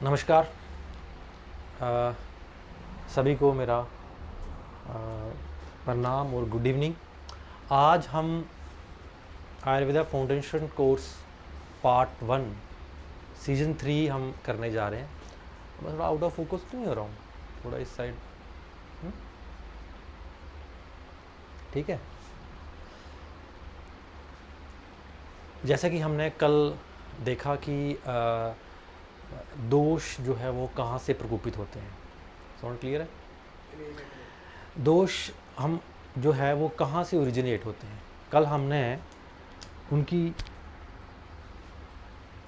नमस्कार। अ, सभी को मेरा प्रणाम और गुड इवनिंग। आज हम Ayurveda foundation course part 1 season 3 हम करने जा रहे हैं। मैं थोड़ा आउट ऑफ फोकस तो नहीं हो रहा हूँ, थोड़ा इस साइड। ठीक है। जैसा कि हमने कल देखा कि दोष जो है वो कहाँ से प्रकोपित होते हैं। साउंड क्लियर है? दोष हम जो है वो कहाँ से ओरिजिनेट होते हैं। कल हमने उनकी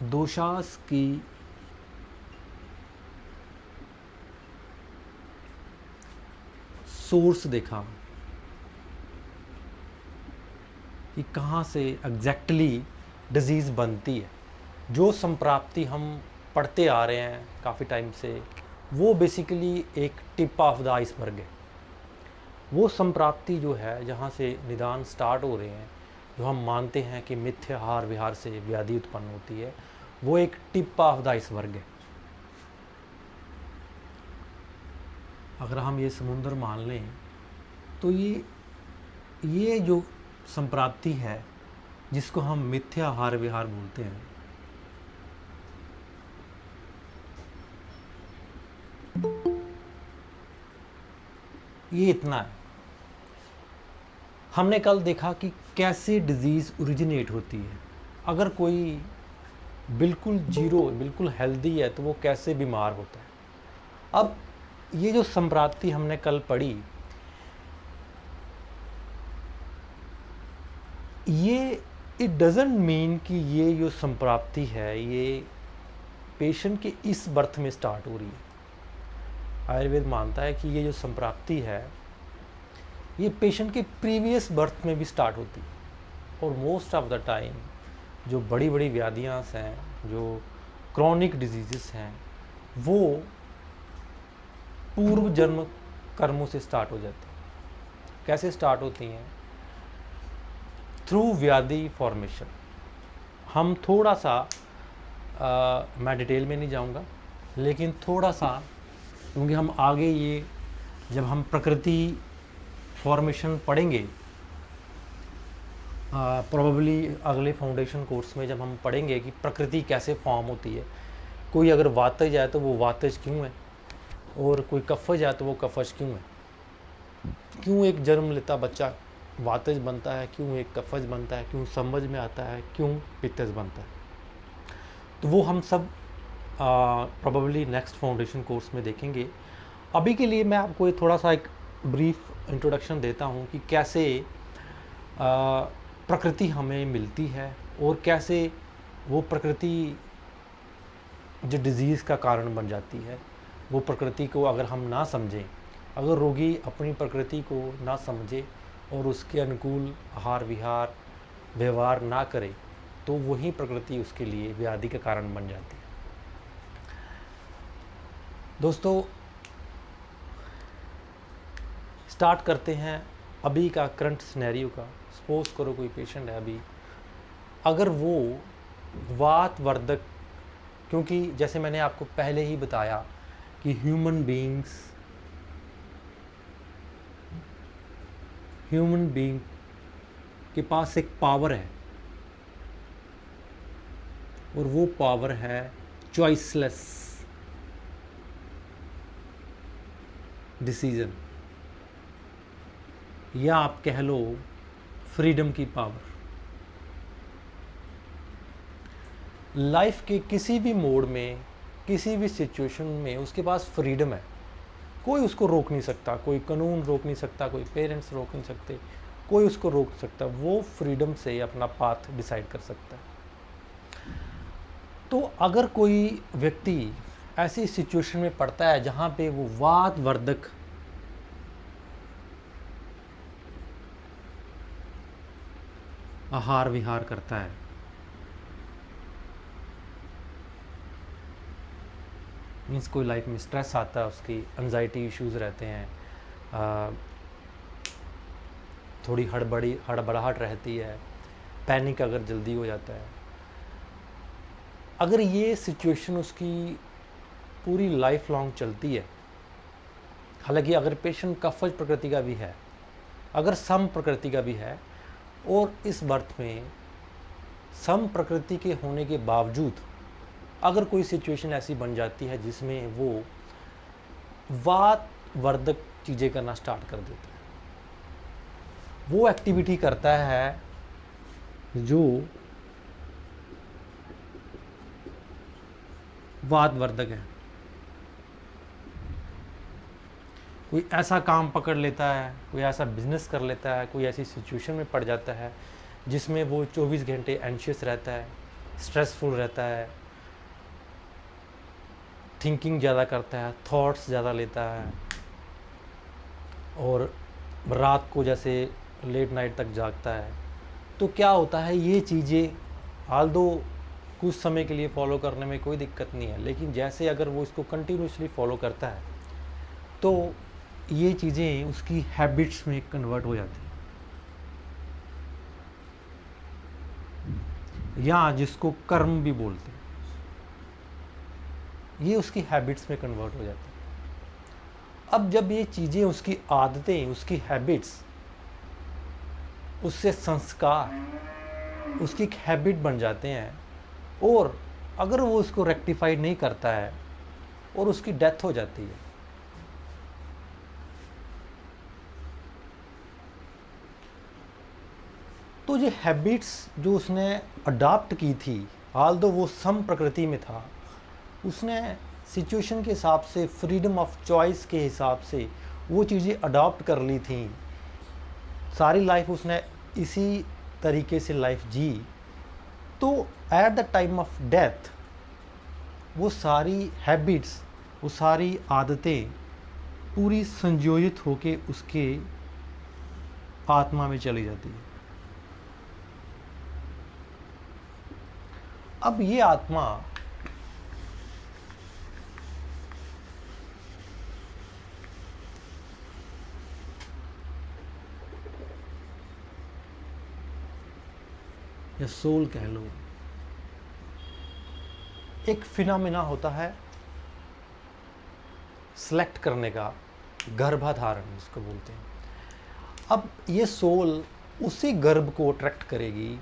दोषास की सोर्स देखा कि कहाँ से एग्जैक्टली डिजीज़ बनती है। जो संप्राप्ति हम पढ़ते आ रहे हैं काफ़ी टाइम से, वो बेसिकली एक टिप ऑफ द आइसबर्ग है। वो संप्राप्ति जो है जहाँ से निदान स्टार्ट हो रहे हैं, जो हम मानते हैं कि मिथ्या आहार विहार से व्याधि उत्पन्न होती है, वो एक टिप ऑफ द आइसबर्ग है। अगर हम ये समुंदर मान लें तो ये जो संप्राप्ति है जिसको हम मिथ्या आहार विहार बोलते हैं, ये इतना है। हमने कल देखा कि कैसे डिजीज़ ओरिजिनेट होती है। अगर कोई बिल्कुल जीरो, बिल्कुल हेल्दी है तो वो कैसे बीमार होता है। अब ये जो संप्राप्ति हमने कल पढ़ी, ये इट डज़ंट मीन कि ये जो संप्राप्ति है ये पेशेंट के इस बर्थ में स्टार्ट हो रही है। आयुर्वेद मानता है कि ये जो संप्राप्ति है ये पेशेंट के प्रीवियस बर्थ में भी स्टार्ट होती है। और मोस्ट ऑफ द टाइम जो बड़ी बड़ी व्याधियाँ हैं, जो क्रॉनिक डिजीज़ हैं, वो पूर्व जन्म कर्मों से स्टार्ट हो जाती हैं। कैसे स्टार्ट होती हैं? थ्रू व्याधि फॉर्मेशन। हम थोड़ा सा मैं डिटेल में नहीं जाऊंगा, लेकिन थोड़ा सा, क्योंकि हम आगे ये जब हम प्रकृति फॉर्मेशन पढ़ेंगे, प्रोबेबली अगले फाउंडेशन कोर्स में जब हम पढ़ेंगे कि प्रकृति कैसे फॉर्म होती है, कोई अगर वातज है तो वो वातज क्यों है, और कोई कफज है तो वो कफज क्यों है, क्यों एक जन्म लेता बच्चा वातज बनता है, क्यों एक कफज बनता है, क्यों समझ में आता है, क्यों पित्तज बनता है। तो वो हम सब प्रोबेबली नेक्स्ट फाउंडेशन कोर्स में देखेंगे। अभी के लिए मैं आपको ये थोड़ा सा एक ब्रीफ इंट्रोडक्शन देता हूँ कि कैसे प्रकृति हमें मिलती है और कैसे वो प्रकृति जो डिज़ीज़ का कारण बन जाती है। वो प्रकृति को अगर हम ना समझें, अगर रोगी अपनी प्रकृति को ना समझे और उसके अनुकूल आहार विहार व्यवहार ना करे, तो वही प्रकृति उसके लिए व्याधि का कारण बन जाती है। दोस्तों, स्टार्ट करते हैं अभी का करंट सिनेरियो का। सपोज करो कोई पेशेंट है अभी, अगर वो वात वर्धक, क्योंकि जैसे मैंने आपको पहले ही बताया कि ह्यूमन बीइंग के पास एक पावर है, और वो पावर है चॉइसलेस डिसीजन, या आप कह लो फ्रीडम की पावर। लाइफ के किसी भी मोड में, किसी भी सिचुएशन में उसके पास फ्रीडम है। कोई उसको रोक नहीं सकता, कोई कानून रोक नहीं सकता, कोई पेरेंट्स रोक नहीं सकते, कोई उसको रोक सकता। वो फ्रीडम से अपना पाथ डिसाइड कर सकता है। तो अगर कोई व्यक्ति ऐसी सिचुएशन में पड़ता है जहाँ पे वो वात वर्धक आहार विहार करता है, मीन्स कोई लाइफ में स्ट्रेस आता है, उसकी एंजाइटी इश्यूज़ रहते हैं, थोड़ी हड़बड़ाहट रहती है, पैनिक अगर जल्दी हो जाता है, अगर ये सिचुएशन उसकी पूरी लाइफ लॉन्ग चलती है। हालांकि अगर पेशेंट कफज प्रकृति का भी है, अगर सम प्रकृति का भी है, और इस बर्थ में सम प्रकृति के होने के बावजूद अगर कोई सिचुएशन ऐसी बन जाती है जिसमें वो वात वर्धक चीज़ें करना स्टार्ट कर देता है, वो एक्टिविटी करता है जो वात वर्धक है, कोई ऐसा काम पकड़ लेता है, कोई ऐसा बिजनेस कर लेता है, कोई ऐसी सिचुएशन में पड़ जाता है जिसमें वो 24 घंटे एंशियस रहता है, स्ट्रेसफुल रहता है, थिंकिंग ज़्यादा करता है, थॉट्स ज़्यादा लेता है, और रात को जैसे लेट नाइट तक जागता है। तो क्या होता है, ये चीज़ें आल्दो कुछ समय के लिए फॉलो करने में कोई दिक्कत नहीं है, लेकिन जैसे अगर वो इसको कंटिन्यूसली फॉलो करता है तो ये चीज़ें उसकी हैबिट्स में कन्वर्ट हो जाती हैं, या जिसको कर्म भी बोलते हैं, ये उसकी हैबिट्स में कन्वर्ट हो जाती है। अब जब ये चीज़ें, उसकी आदतें, उसकी हैबिट्स, उससे संस्कार उसकी एक हैबिट बन जाते हैं, और अगर वो उसको रेक्टिफाई नहीं करता है और उसकी डेथ हो जाती है, तो ये हैबिट्स जो उसने अडॉप्ट की थी, आल्दो वो सम प्रकृति में था, उसने सिचुएशन के हिसाब से, फ्रीडम ऑफ चॉइस के हिसाब से वो चीज़ें अडॉप्ट कर ली थी, सारी लाइफ उसने इसी तरीके से लाइफ जी। तो at the time of death वो सारी हैबिट्स, वो सारी आदतें पूरी संयोजित होके उसके आत्मा में चली जाती है। अब ये आत्मा या सोल कह लो, एक फिनोमेना होता है सेलेक्ट करने का, गर्भाधारण जिसको बोलते हैं। अब ये सोल उसी गर्भ को अट्रैक्ट करेगी,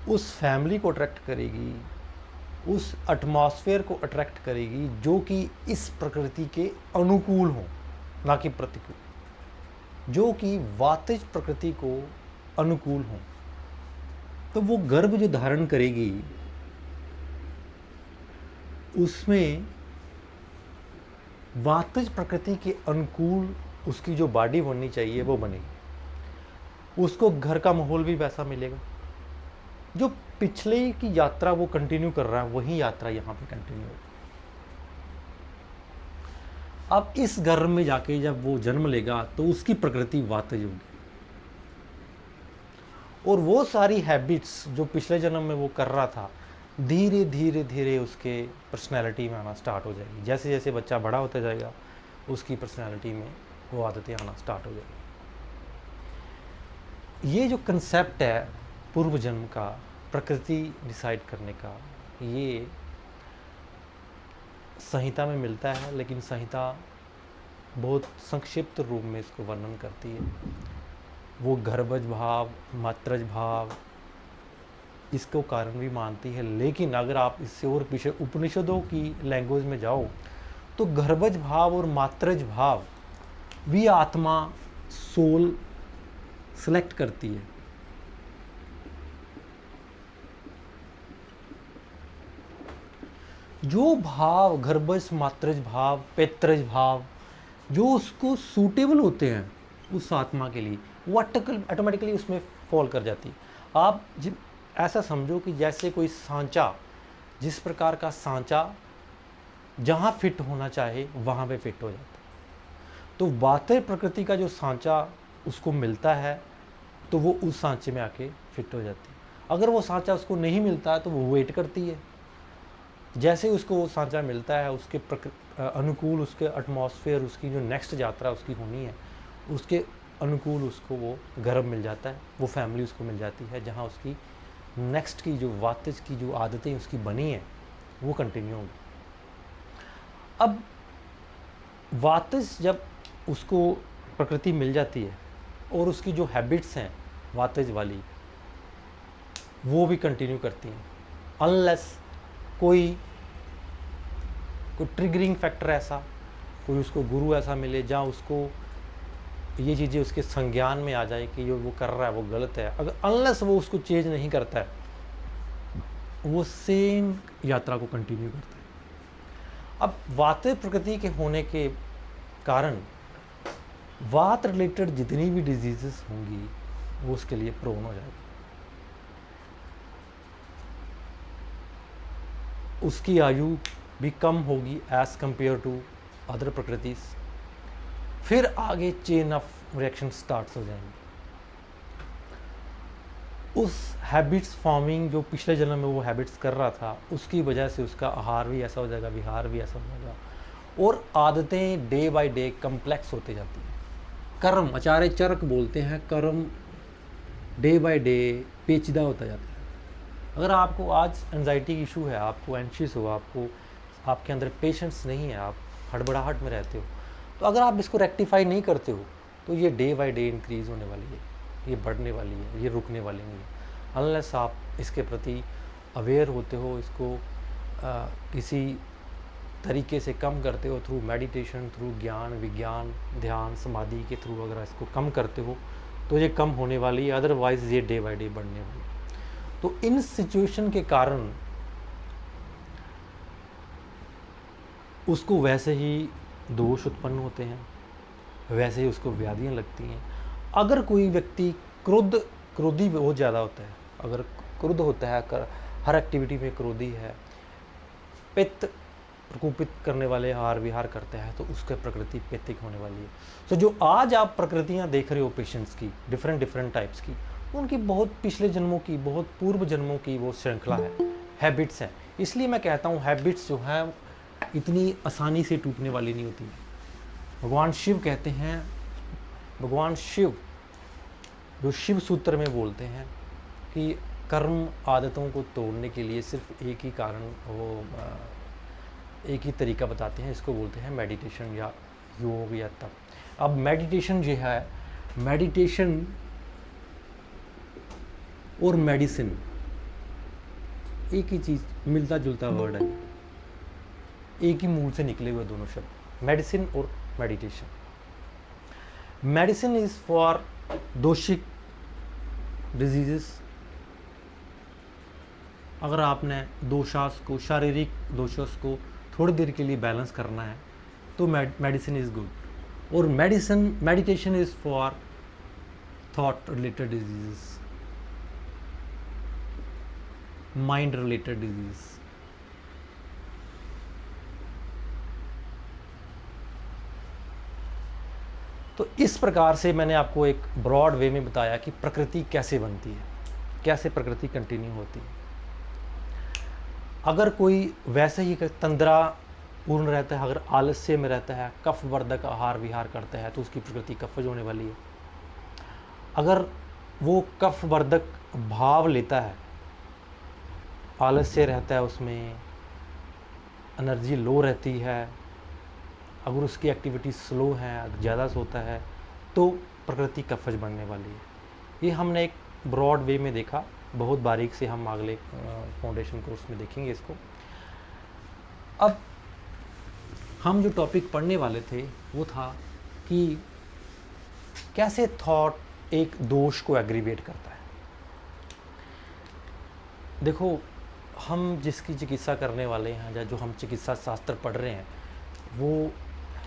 उस फैमिली को अट्रैक्ट करेगी, उस एटमॉस्फेयर को अट्रैक्ट करेगी जो कि इस प्रकृति के अनुकूल हो, ना कि प्रतिकूल, जो कि वातिज प्रकृति को अनुकूल हो। तो वो गर्भ जो धारण करेगी उसमें वातिज प्रकृति के अनुकूल उसकी जो बॉडी बननी चाहिए वो बनेगी, उसको घर का माहौल भी वैसा मिलेगा, जो पिछले की यात्रा वो कंटिन्यू कर रहा है वही यात्रा यहाँ पे कंटिन्यू होगी। अब इस गर्भ में जाके जब वो जन्म लेगा तो उसकी प्रकृति वातिज होगी, और वो सारी हैबिट्स जो पिछले जन्म में वो कर रहा था धीरे धीरे धीरे उसके पर्सनैलिटी में आना स्टार्ट हो जाएगी। जैसे जैसे बच्चा बड़ा होता जाएगा उसकी पर्सनैलिटी में वो आदतें आना स्टार्ट हो जाएगी। ये जो कंसेप्ट है पूर्व जन्म का, प्रकृति डिसाइड करने का, ये संहिता में मिलता है, लेकिन संहिता बहुत संक्षिप्त रूप में इसको वर्णन करती है। वो गर्भज भाव, मात्रज भाव इसको कारण भी मानती है, लेकिन अगर आप इससे और पीछे उपनिषदों की लैंग्वेज में जाओ तो गर्भज भाव और मात्रज भाव भी आत्मा, सोल सेलेक्ट करती है। जो भाव, गर्भज, मात्रज भाव, पैत्रज भाव जो उसको सूटेबल होते हैं उस आत्मा के लिए, वो ऑटोमेटिकली उसमें फॉल कर जाती है। आप जब ऐसा समझो कि जैसे कोई सांचा, जिस प्रकार का सांचा जहाँ फिट होना चाहे वहाँ पे फिट हो जाता है। तो वात्य प्रकृति का जो सांचा उसको मिलता है तो वो उस सांचे में आके फिट हो जाती है। अगर वो सांचा उसको नहीं मिलता है तो वो वेट करती है, जैसे उसको वो सांचा मिलता है उसके अनुकूल, उसके एटमॉस्फेयर, उसकी जो नेक्स्ट यात्रा उसकी होनी है उसके अनुकूल उसको वो गर्भ मिल जाता है, वो फैमिली उसको मिल जाती है जहाँ उसकी नेक्स्ट की जो वातिज की जो आदतें उसकी बनी हैं वो कंटिन्यू होंगी। अब वातज जब उसको प्रकृति मिल जाती है और उसकी जो हैबिट्स हैं वातज वाली वो भी कंटिन्यू करती हैं, अनलेस कोई ट्रिगरिंग फैक्टर ऐसा, कोई उसको गुरु ऐसा मिले जहाँ उसको ये चीज़ें उसके संज्ञान में आ जाए कि जो वो कर रहा है वो गलत है। अगर अनलेस वो उसको चेंज नहीं करता है वो सेम यात्रा को कंटिन्यू करता है। अब वात प्रकृति के होने के कारण वात रिलेटेड जितनी भी डिजीजेस होंगी वो उसके लिए प्रोन हो जाएगी। उसकी आयु भी कम होगी एज कंपेयर टू अदर प्रकृति। फिर आगे चेन ऑफ रिएक्शन स्टार्ट हो जाएंगे। उस हैबिट्स फॉर्मिंग जो पिछले जन्म में वो हैबिट्स कर रहा था उसकी वजह से उसका आहार भी ऐसा हो जाएगा, विहार भी ऐसा हो जाएगा और आदतें डे बाय डे कम्प्लेक्स होती जाती हैं। कर्म, आचार्य चरक बोलते हैं, कर्म डे बाय डे पेचीदा होता जाता है। अगर आपको आज एंजाइटी इशू है, आपको एंशियस हो, आपके अंदर पेशेंस नहीं है, आप हड़बड़ाहट में रहते हो, तो अगर आप इसको रेक्टिफाई नहीं करते हो तो ये डे बाय डे इंक्रीज होने वाली है, ये बढ़ने वाली है, ये रुकने वाली नहीं है। अनलेस आप इसके प्रति अवेयर होते हो, इसको किसी तरीके से कम करते हो, थ्रू मेडिटेशन, थ्रू ज्ञान विज्ञान ध्यान समाधि के थ्रू अगर इसको कम करते हो तो ये कम होने वाली है, अदरवाइज ये डे बाय डे बढ़ने वाली है। तो इन सिचुएशन के कारण उसको वैसे ही दोष उत्पन्न होते हैं, वैसे ही उसको व्याधियाँ लगती हैं। अगर कोई व्यक्ति क्रोधी बहुत ज़्यादा होता है, अगर क्रुद्ध होता है, हर एक्टिविटी में क्रोधी है, पित्त प्रकोपित करने वाले आहार विहार करते हैं, तो उसके प्रकृति पित्तिक होने वाली है। तो जो आज आप प्रकृतियाँ देख रहे हो पेशेंट्स की, डिफरेंट टाइप्स की, उनकी बहुत पिछले जन्मों की, बहुत पूर्व जन्मों की वो श्रृंखला है, हैबिट्स हैं। इसलिए मैं कहता हूँ हैबिट्स जो हैं इतनी आसानी से टूटने वाली नहीं होती। भगवान शिव कहते हैं, भगवान शिव जो शिव सूत्र में बोलते हैं कि कर्म आदतों को तोड़ने के लिए सिर्फ एक ही कारण, वो एक ही तरीका बताते हैं, इसको बोलते हैं मेडिटेशन या योग या तप। अब मेडिटेशन जो है, मेडिटेशन और मेडिसिन एक ही चीज़, मिलता जुलता वर्ड है, एक ही मूल से निकले हुए दोनों शब्द, मेडिसिन और मेडिटेशन। मेडिसिन इज फॉर दोषिक डिजीजेस। अगर आपने दोषास को, शारीरिक दोषास को थोड़ी देर के लिए बैलेंस करना है तो मेडिसिन इज गुड। और meditation is for thought related diseases, mind related disease. तो इस प्रकार से मैंने आपको एक ब्रॉड वे में बताया कि प्रकृति कैसे बनती है, कैसे प्रकृति कंटिन्यू होती है। अगर कोई वैसे ही तंद्रा पूर्ण रहता है, अगर आलस्य में रहता है, कफ वर्धक आहार विहार करता है, तो उसकी प्रकृति कफज होने वाली है। अगर वो कफ वर्धक भाव लेता है, आलस्य रहता है, उसमें एनर्जी लो रहती है, अगर उसकी एक्टिविटी स्लो है, ज़्यादा सोता है, तो प्रकृति कफज बनने वाली है। ये हमने एक ब्रॉड वे में देखा, बहुत बारीक से हम अगले फाउंडेशन कोर्स में देखेंगे इसको। अब हम जो टॉपिक पढ़ने वाले थे वो था कि कैसे थॉट एक दोष को एग्रीवेट करता है। देखो, हम जिसकी चिकित्सा करने वाले हैं या जो हम चिकित्सा शास्त्र पढ़ रहे हैं वो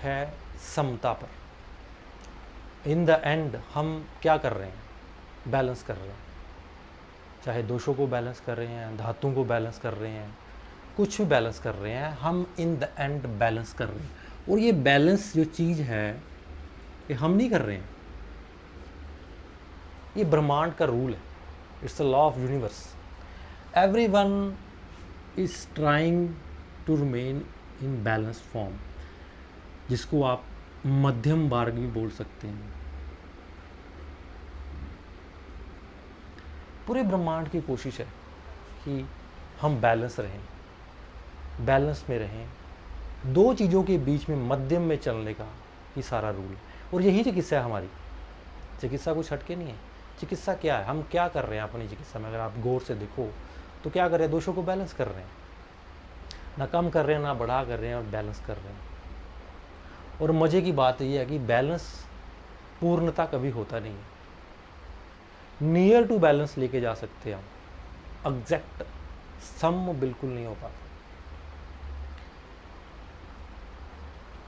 है समता पर। इन द एंड हम क्या कर रहे हैं, बैलेंस कर रहे हैं, चाहे दोषों को बैलेंस कर रहे हैं, धातुओं को बैलेंस कर रहे हैं, कुछ भी बैलेंस कर रहे हैं, हम इन द एंड बैलेंस कर रहे हैं। और ये बैलेंस जो चीज़ है ये हम नहीं कर रहे हैं, ये ब्रह्मांड का रूल है, it's a law of universe. Everyone is trying to remain in balance form, जिसको आप मध्यम मार्ग भी बोल सकते हैं। पूरे ब्रह्मांड की कोशिश है कि हम बैलेंस रहें, बैलेंस में रहें, दो चीज़ों के बीच में मध्यम में चलने का ये सारा रूल है। और यही चिकित्सा है हमारी। चिकित्सा कुछ हटके नहीं है। चिकित्सा क्या है, हम क्या कर रहे हैं अपनी चिकित्सा में? अगर आप गौर से देखो तो क्या कर रहे हैं, दोषों को बैलेंस कर रहे हैं, ना कम कर रहे हैं ना बढ़ा कर रहे हैं, और बैलेंस कर रहे हैं। और मज़े की बात यह है कि बैलेंस पूर्णता कभी होता नहीं है। नियर टू बैलेंस लेके जा सकते हैं हम, एग्जैक्ट सम बिल्कुल नहीं हो पाता।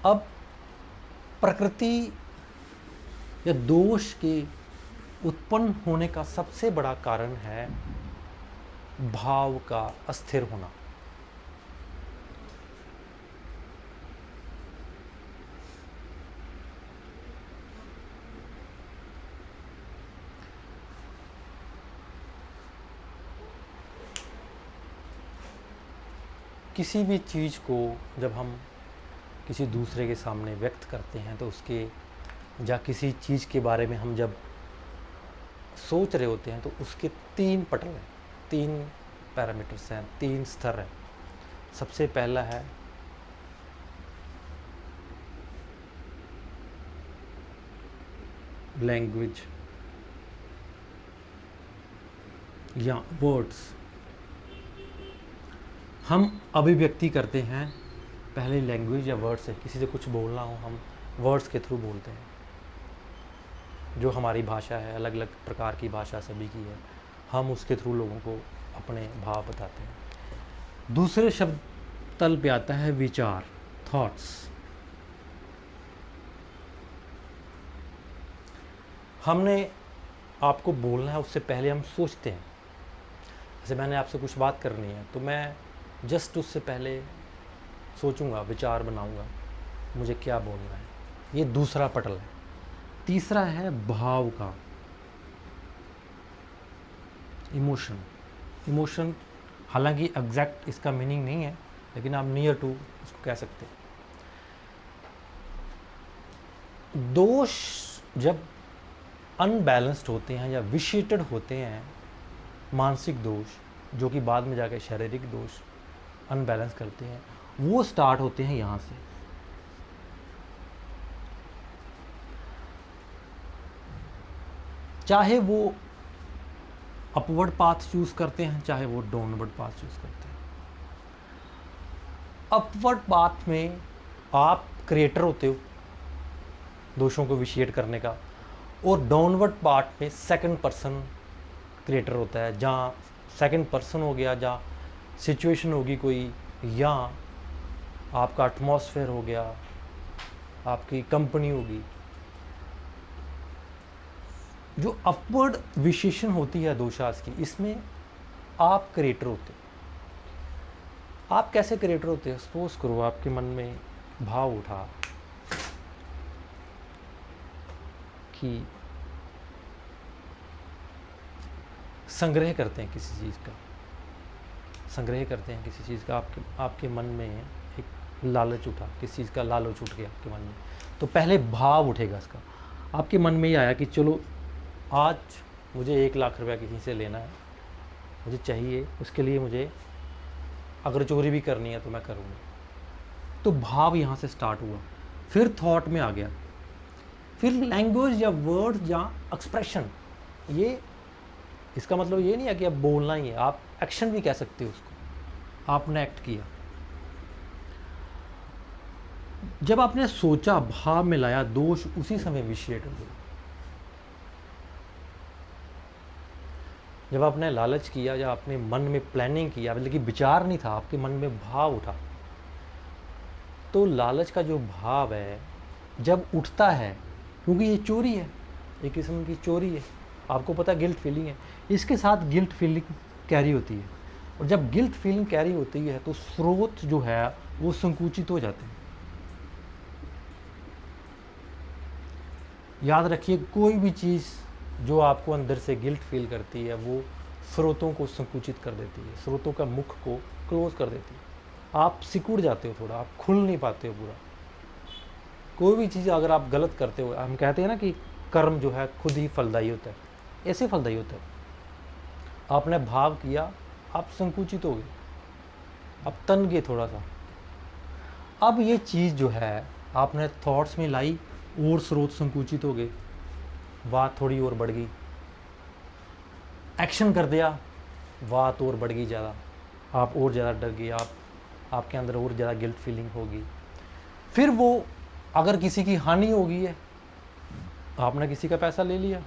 अब प्रकृति या दोष के उत्पन्न होने का सबसे बड़ा कारण है भाव का अस्थिर होना। किसी भी चीज़ को जब हम किसी दूसरे के सामने व्यक्त करते हैं तो उसके या किसी चीज़ के बारे में हम जब सोच रहे होते हैं तो उसके तीन पटल हैं, तीन पैरामीटर्स हैं, तीन स्तर हैं। सबसे पहला है लैंग्वेज या वर्ड्स। हम अभिव्यक्ति करते हैं पहले लैंग्वेज या वर्ड से। किसी से कुछ बोलना हो हम वर्ड्स के थ्रू बोलते हैं। जो हमारी भाषा है, अलग अलग प्रकार की भाषा सभी की है, हम उसके थ्रू लोगों को अपने भाव बताते हैं। दूसरे शब्द तल पे आता है विचार, थॉट्स। हमने आपको बोलना है उससे पहले हम सोचते हैं। जैसे मैंने आपसे कुछ बात करनी है तो मैं जस्ट उससे पहले सोचूंगा, विचार बनाऊंगा मुझे क्या बोलना है। ये दूसरा पटल है। तीसरा है भाव का, इमोशन। इमोशन हालांकि एग्जैक्ट इसका मीनिंग नहीं है, लेकिन आप नियर टू उसको कह सकते हैं। दोष जब अनबैलेंस्ड होते हैं या विशिएटेड होते हैं, मानसिक दोष जो कि बाद में जाकर शारीरिक दोष अनबैलेंस करते हैं, वो स्टार्ट होते हैं यहाँ से। चाहे वो अपवर्ड पाथ चूज करते हैं, चाहे वो डाउनवर्ड पाथ चूज करते हैं। अपवर्ड पाथ में आप क्रिएटर होते हो दोषों को विशिएट करने का, और डाउनवर्ड पार्ट में सेकंड पर्सन क्रिएटर होता है, जहाँ सेकंड पर्सन हो गया, जहाँ सिचुएशन होगी कोई, या आपका एटमॉस्फेयर हो गया, आपकी कंपनी होगी। जो अपवर्ड विशेषण होती है दोषास की, इसमें आप क्रिएटर होते हो। आप कैसे क्रिएटर होते हैं? सपोज करो आपके मन में भाव उठा कि संग्रह करते हैं किसी चीज़ का, संग्रह करते हैं किसी चीज़ का। आपके मन में एक लालच उठा, किसी चीज़ का लालच उठ गया आपके मन में, तो पहले भाव उठेगा इसका। आपके मन में ये आया कि चलो आज मुझे 1 लाख रुपया किसी से लेना है, मुझे चाहिए, उसके लिए मुझे अगर चोरी भी करनी है तो मैं करूँगा। तो भाव यहाँ से स्टार्ट हुआ, फिर थॉट में आ गया, फिर लैंग्वेज या वर्ड या एक्सप्रेशन। ये इसका मतलब ये नहीं है कि अब बोलना ही है, आप एक्शन भी कह सकते हो उसको। आपने एक्ट किया, जब आपने सोचा, भाव में लाया, दोष उसी समय विशिएट हो गया। जब आपने लालच किया या आपने मन में प्लानिंग किया, मतलब कि विचार नहीं था, आपके मन में भाव उठा, तो लालच का जो भाव है जब उठता है, क्योंकि ये चोरी है, एक किस्म की चोरी है, आपको पता है गिल्ट फीलिंग है, इसके साथ गिल्ट फीलिंग कैरी होती है। और जब गिल्ट फीलिंग कैरी होती है तो स्रोत जो है वो संकुचित हो जाते हैं। याद रखिए, कोई भी चीज़ जो आपको अंदर से गिल्ट फील करती है वो स्रोतों को संकुचित कर देती है, स्रोतों का मुख को क्लोज कर देती है। आप सिकुड़ जाते हो थोड़ा, आप खुल नहीं पाते हो पूरा। कोई भी चीज़ अगर आप गलत करते हो, हम कहते हैं ना कि कर्म जो है खुद ही फलदायी होता है, ऐसे फलदायी होता है। आपने भाव किया, आप संकुचित हो गए, आप तन गए थोड़ा सा। अब ये चीज़ जो है आपने थॉट्स में लाई और स्रोत संकुचित हो गए, बात थोड़ी और बढ़ गई, एक्शन कर दिया, बात और बढ़ गई ज़्यादा, आप और ज़्यादा डर गए, आपके अंदर और ज़्यादा गिल्ट फीलिंग होगी। फिर वो अगर किसी की हानि हो गई है, आपने किसी का पैसा ले लिया,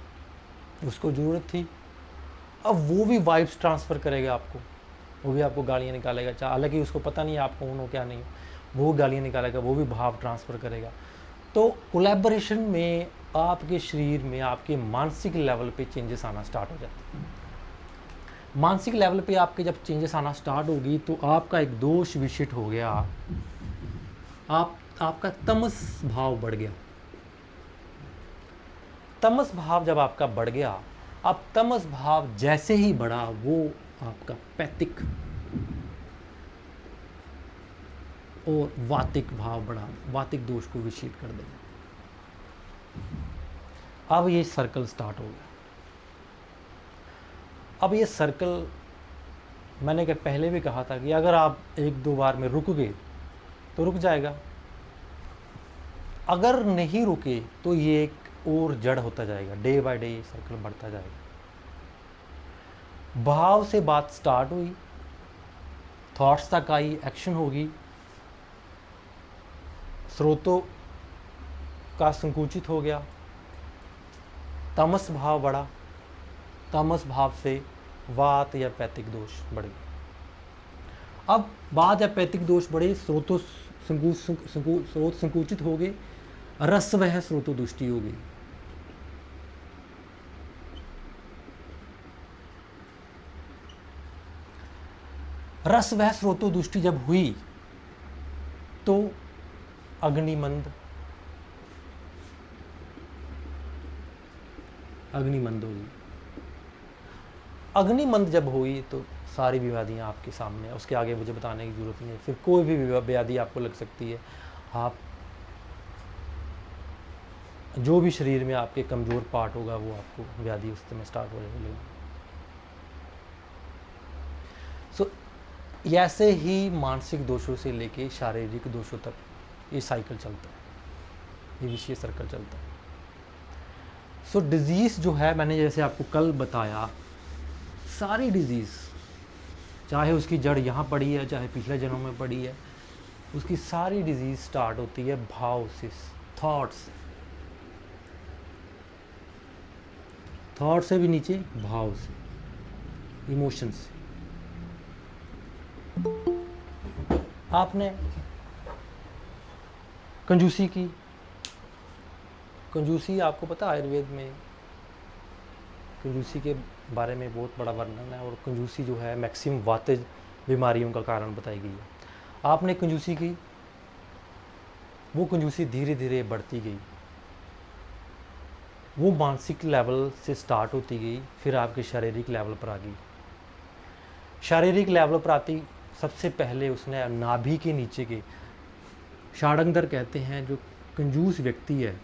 उसको ज़रूरत थी, अब वो भी वाइब्स ट्रांसफ़र करेगा आपको, वो भी आपको गालियाँ निकालेगा, चाहे हालांकि उसको पता नहीं है आप कौन हो क्या नहीं हो, वो गालियाँ निकालेगा, वो भी भाव ट्रांसफ़र करेगा। तो कोलैबोरेशन में आपके शरीर में आपके मानसिक लेवल पे चेंजेस आना स्टार्ट हो जाते हैं। मानसिक लेवल पे आपके जब चेंजेस आना स्टार्ट होगी तो आपका एक दोष विशिष्ट हो गया, आपका तमस भाव बढ़ गया। तमस भाव जब आपका बढ़ गया, अब तमस भाव जैसे ही बढ़ा वो आपका पैतिक और वातिक भाव बढ़ा, वातिक दोष को विशिष्ट कर देगा। अब ये सर्कल स्टार्ट हो गया। अब ये सर्कल मैंने पहले भी कहा था कि अगर आप एक दो बार में रुक गए तो रुक जाएगा, अगर नहीं रुके तो ये एक और जड़ होता जाएगा, डे बाय डे ये सर्कल बढ़ता जाएगा। भाव से बात स्टार्ट हुई, थॉट्स तक आई, एक्शन होगी, स्रोतों का संकुचित हो गया, तमस भाव बढ़ा, तमस भाव से वात या पैतिक दोष बढ़ गए। अब वात या पैतिक दोष बढ़े, स्रोत संकुचित हो गए, रस वह स्रोतो दृष्टि हो गई। रस वह स्रोतो दृष्टि जब हुई तो अग्निमंद होगी। अग्निमंद जब हुई तो सारी बीमारियां आपके सामने, उसके आगे मुझे बताने की जरूरत नहीं है। फिर कोई भी व्याधि आपको लग सकती है, आप जो भी शरीर में आपके कमज़ोर पार्ट होगा वो आपको व्याधि उस समय स्टार्ट हो जाएगी। सो ऐसे ही मानसिक दोषों से लेके शारीरिक दोषों तक ये साइकिल चलता है, ये विषय सर्कल चलता है। सो डिजीज़ जो है, मैंने जैसे आपको कल बताया, सारी डिजीज़ चाहे उसकी जड़ यहाँ पड़ी है चाहे पिछले जन्म में पड़ी है, उसकी सारी डिजीज़ स्टार्ट होती है भाव से, थॉट से भी नीचे भाव से, इमोशन से। आपने कंजूसी की, कंजूसी आपको पता आयुर्वेद में कंजूसी के बारे में बहुत बड़ा वर्णन है, और कंजूसी जो है मैक्सिमम वातेज बीमारियों का कारण बताई गई है। आपने कंजूसी की, वो कंजूसी धीरे धीरे बढ़ती गई, वो मानसिक लेवल से स्टार्ट होती गई, फिर आपके शारीरिक लेवल पर आ गई। शारीरिक लेवल पर आती सबसे पहले उसने नाभि के नीचे के, षाढ़ंगधर कहते हैं जो कंजूस व्यक्ति है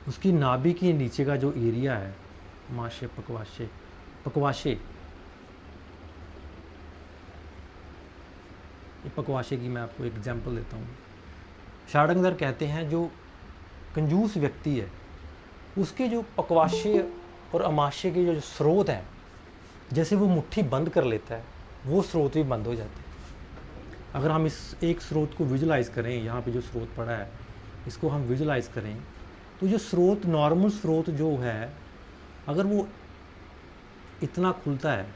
उसकी नाभि के नीचे का जो एरिया है, माशे पकवाशे, पकवाशे की मैं आपको एग्जांपल देता हूँ। षाढ़ंगधर कहते हैं जो कंजूस व्यक्ति है उसके जो पकवाशे और अमाशय के जो स्रोत हैं, जैसे वो मुट्ठी बंद कर लेता है वो स्रोत भी बंद हो जाते हैं। अगर हम इस एक स्रोत को विजुलाइज़ करें, यहाँ पे जो स्रोत पड़ा है इसको हम विजुलाइज़ करें, तो जो स्रोत, नॉर्मल स्रोत जो है, अगर वो इतना खुलता है,